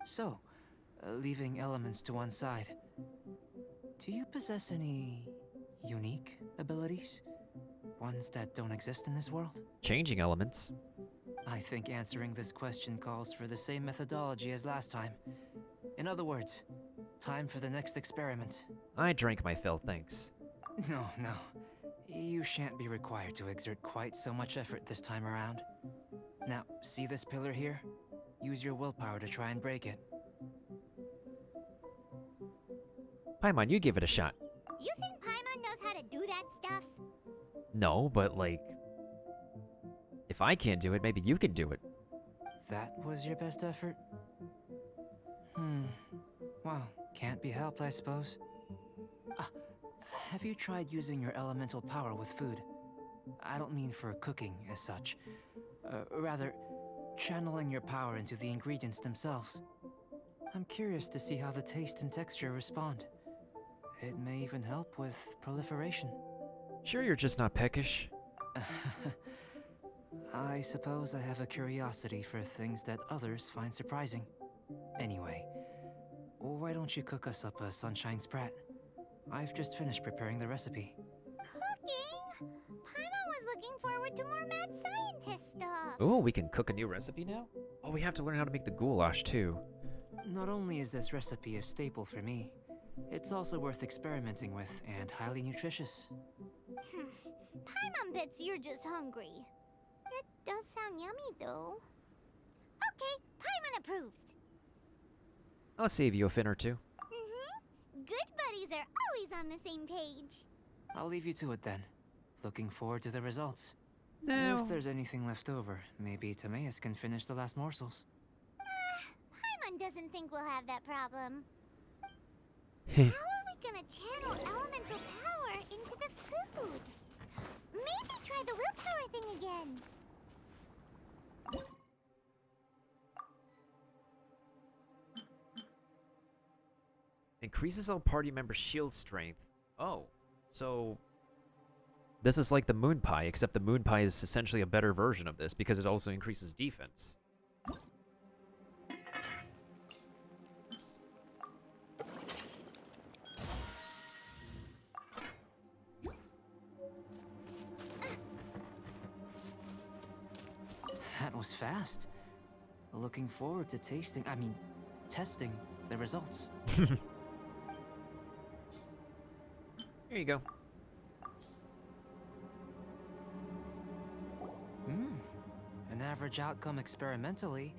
So, leaving elements to one side, do you possess any unique abilities? Ones that don't exist in this world? Changing elements. I think answering this question calls for the same methodology as last time. In other words, time for the next experiment. I drank my fill, thanks. No. You shan't be required to exert quite so much effort this time around. Now, see this pillar here? Use your willpower to try and break it. Paimon, you give it a shot. You think Paimon knows how to do that stuff? No, but like... If I can't do it, maybe you can do it. That was your best effort? Well, can't be helped, I suppose. Have you tried using your elemental power with food? I don't mean for cooking as such. Rather, channeling your power into the ingredients themselves. I'm curious to see how the taste and texture respond. It may even help with proliferation. Sure you're just not peckish? I suppose I have a curiosity for things that others find surprising. Anyway, why don't you cook us up a sunshine sprat? I've just finished preparing the recipe. Cooking? Paimon was looking forward to more mad scientist stuff. Oh, we can cook a new recipe now? Oh, we have to learn how to make the goulash too. Not only is this recipe a staple for me, it's also worth experimenting with and highly nutritious. Paimon bets you're just hungry. It does sound yummy, though. Okay, Paimon approves. I'll save you a fin or two. Good buddies are always on the same page. I'll leave you to it then. Looking forward to the results. If there's anything left over, maybe Timaeus can finish the last morsels. Paimon Paimon doesn't think we'll have that problem. How are we gonna channel elemental power into the food? Maybe try the willpower thing again. Increases all party members' shield strength. Oh, so this is like the Moon Pie, except the Moon Pie is essentially a better version of this because it also increases defense. That was fast. Looking forward to testing the results. Here you go. An average outcome experimentally,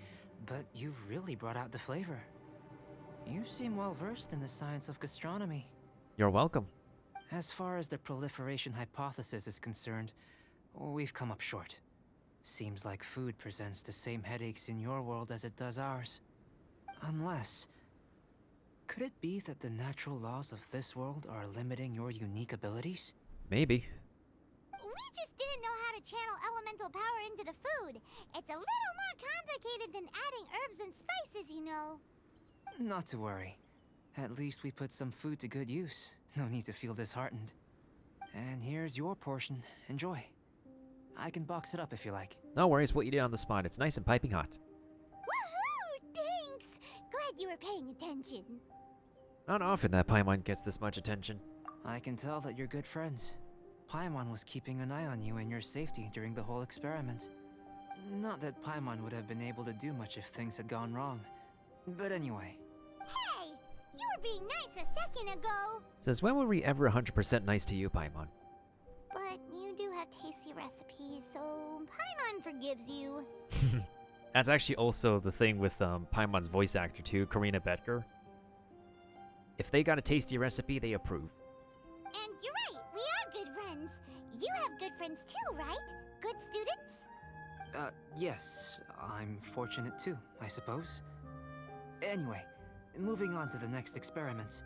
but you've really brought out the flavor. You seem well versed in the science of gastronomy. You're welcome. As far as the proliferation hypothesis is concerned, we've come up short. Seems like food presents the same headaches in your world as it does ours. Unless... could it be that the natural laws of this world are limiting your unique abilities? Maybe. We just didn't know how to channel elemental power into the food. It's a little more complicated than adding herbs and spices, you know. Not to worry. At least we put some food to good use. No need to feel disheartened. And here's your portion. Enjoy. I can box it up if you like. No worries, we'll eat it on the spot. It's nice and piping hot. Woohoo! Thanks! Glad you were paying attention. Not often that Paimon gets this much attention. I can tell that you're good friends. Paimon was keeping an eye on you and your safety during the whole experiment. Not that Paimon would have been able to do much if things had gone wrong. But anyway. Hey! You were being nice a second ago! Says, when were we ever 100% nice to you, Paimon? But you do have tasty recipes, so Paimon forgives you. That's actually also the thing with Paimon's voice actor too, Karina Betker. If they got a tasty recipe, they approve. And you're right, we are good friends. You have good friends too, right? Good students? Yes. I'm fortunate too, I suppose. Anyway, moving on to the next experiment.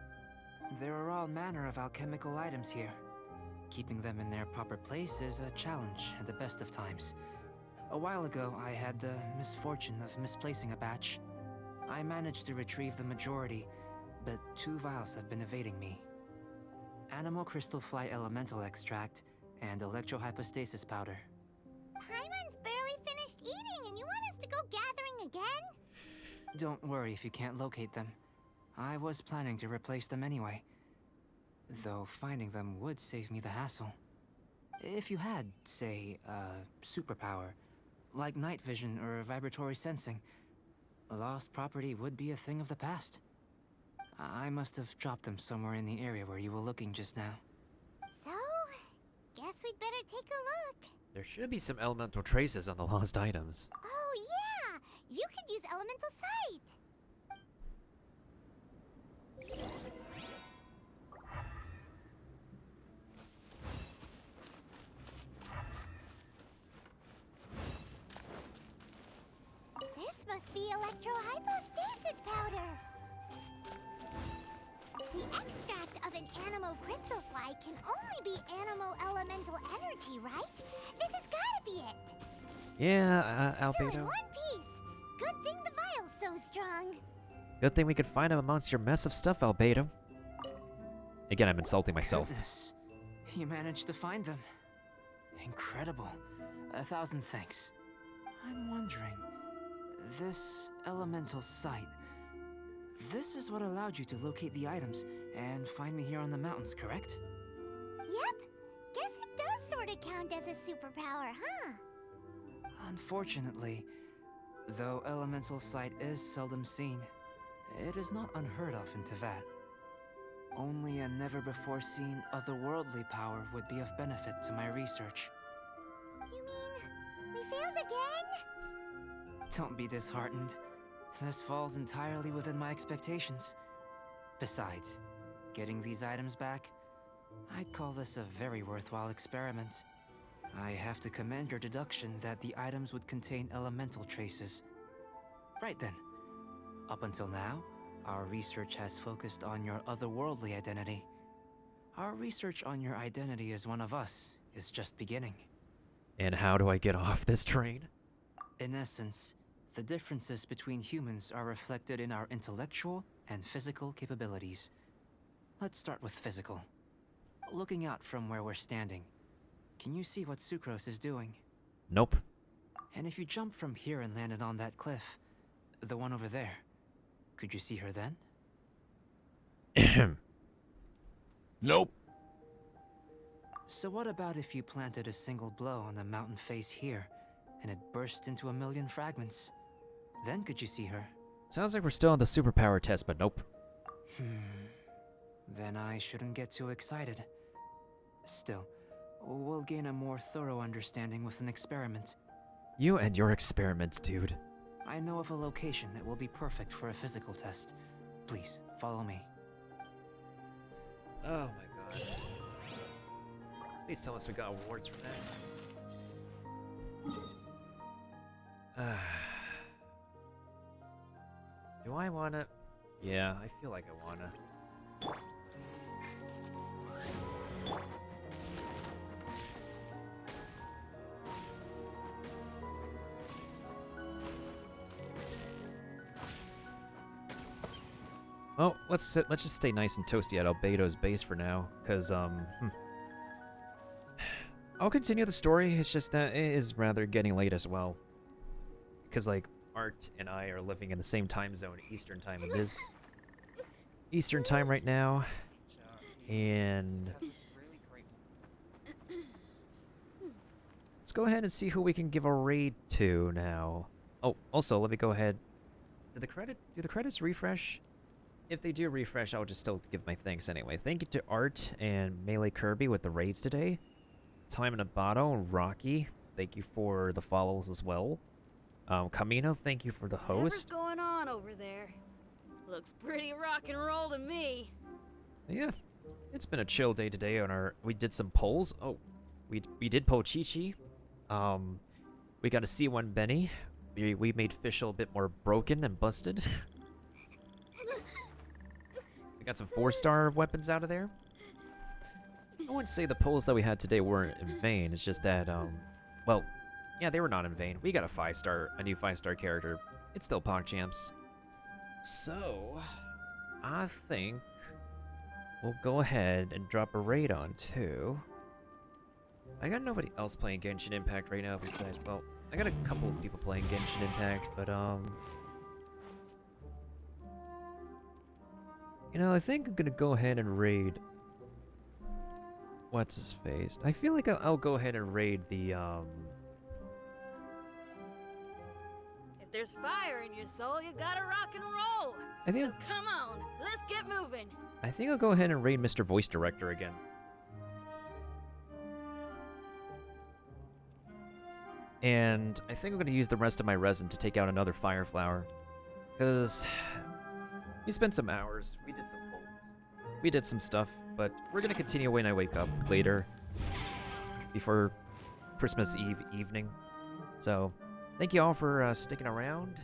There are all manner of alchemical items here. Keeping them in their proper place is a challenge at the best of times. A while ago, I had the misfortune of misplacing a batch. I managed to retrieve the majority, but 2 vials have been evading me. Animal crystal fly elemental extract and electrohypostasis powder. Paimon's barely finished eating and you want us to go gathering again? Don't worry if you can't locate them. I was planning to replace them anyway. Though finding them would save me the hassle. If you had, say, a superpower, like night vision or vibratory sensing, lost property would be a thing of the past. I must have dropped them somewhere in the area where you were looking just now. So, guess we'd better take a look. There should be some elemental traces on the lost items. Oh yeah! You could use elemental sight! This must be electrohypostasis powder! The extract of an animal crystal fly can only be animal elemental energy, right? This has gotta be it! Yeah, Still in Alfredo. one piece! Good thing the vial's so strong! Good thing we could find them amongst your mess of stuff, Albedo. Again, I'm insulting myself. Goodness. You managed to find them. Incredible. 1,000 thanks. I'm wondering, this elemental sight, this is what allowed you to locate the items and find me here on the mountains, correct? Yep. Guess it does sort of count as a superpower, huh? Unfortunately, though elemental sight is seldom seen, it is not unheard of in Teyvat. Only a never-before-seen otherworldly power would be of benefit to my research. You mean, we failed again? Don't be disheartened. This falls entirely within my expectations. Besides, getting these items back, I'd call this a very worthwhile experiment. I have to commend your deduction that the items would contain elemental traces. Right then, Up until now, our research has focused on your otherworldly identity. Our research on your identity as one of us is just beginning. And how do I get off this train? In essence, the differences between humans are reflected in our intellectual and physical capabilities. Let's start with physical. Looking out from where we're standing, can you see what Sucrose is doing? Nope. And if you jumped from here and landed on that cliff, the one over there, could you see her then? Nope. So what about if you planted a single blow on the mountain face here, and it burst into a million fragments? Then could you see her? Sounds like we're still on the superpower test, but nope. Then I shouldn't get too excited. Still, we'll gain a more thorough understanding with an experiment. You and your experiments, dude. I know of a location that will be perfect for a physical test. Please, follow me. Oh my god. Please tell us we got awards for that. Do I wanna? Yeah, I feel like I wanna. Oh, let's just stay nice and toasty at Albedo's base for now, cause I'll continue the story. It's just that it is rather getting late as well, cause like Art and I are living in the same time zone, Eastern time. It is Eastern time right now, and let's go ahead and see who we can give a raid to now. Oh, also let me go ahead. Do the credits refresh? If they do refresh, I'll just still give my thanks anyway. Thank you to Art and Melee Kirby with the raids today. Time and Abato and Rocky, thank you for the follows as well. Camino, thank you for the host. Whatever's going on over there? Looks pretty rock and roll to me. Yeah, it's been a chill day today. We did some polls. Oh, we did poll Chi-Chi. We got a C1 Benny. We made Fischl a bit more broken and busted. We got some 4-star weapons out of there. I wouldn't say the polls that we had today weren't in vain. It's just that, well, yeah, they were not in vain. We got a new 5-star character. It's still PogChamps. So, I think we'll go ahead and drop a raid on too. I got nobody else playing Genshin Impact right now besides, well, I got a couple of people playing Genshin Impact, but, you know, I think I'm gonna go ahead and raid... What's his face? I feel like I'll go ahead and raid the, If there's fire in your soul, you gotta rock and roll. I think So come on, let's get moving. I think I'll go ahead and raid Mr. Voice Director again. And I think I'm gonna use the rest of my resin to take out another Fire Flower. Because we spent some hours, we did some polls, we did some stuff, but we're gonna continue when I wake up later, before Christmas Eve evening. So, thank you all for sticking around,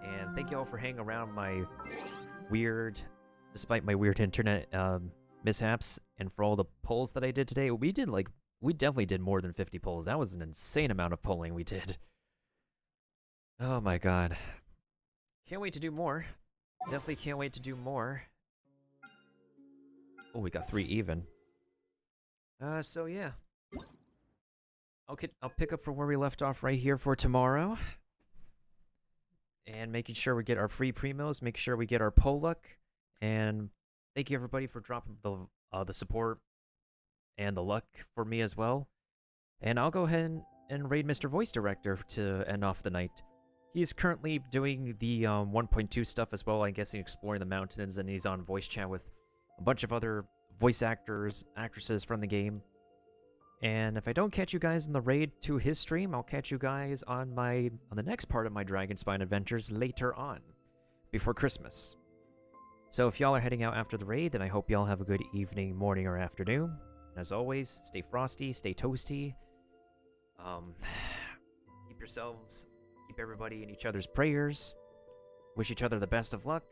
and thank you all for hanging around my despite my weird internet mishaps, and for all the polls that I did today. We definitely did more than 50 polls. That was an insane amount of polling we did. Oh my god. Can't wait to do more. Definitely can't wait to do more. Oh, we got 3 even. So yeah. I'll pick up from where we left off right here for tomorrow. And making sure we get our free primos, make sure we get our poll luck. And thank you everybody for dropping the support and the luck for me as well. And I'll go ahead and raid Mr. Voice Director to end off the night. He's currently doing the 1.2 stuff as well, I guess he's exploring the mountains, and he's on voice chat with a bunch of other voice actors, actresses from the game. And if I don't catch you guys in the raid to his stream, I'll catch you guys on the next part of my Dragonspine adventures later on, before Christmas. So if y'all are heading out after the raid, then I hope y'all have a good evening, morning, or afternoon. And as always, stay frosty, stay toasty. Keep everybody in each other's prayers. wish each other the best of luck.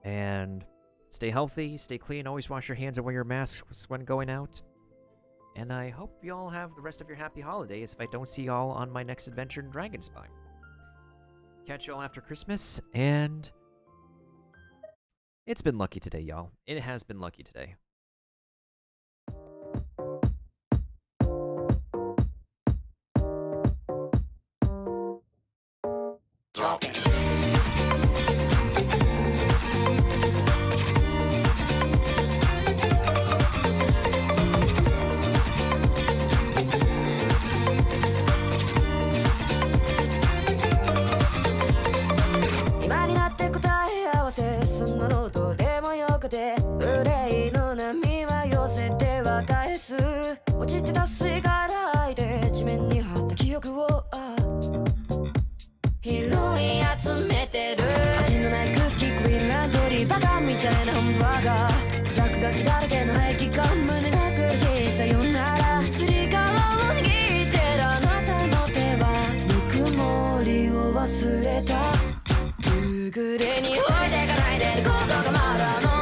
And stay healthy, stay clean, always wash your hands and wear your masks when going out. And I hope you all have the rest of your happy holidays if I don't see y'all on my next adventure in Dragonspine. Catch y'all after Christmas, and it's been lucky today, y'all. It has been lucky today. Drop it. Good any, oh, they got I did go, go, go,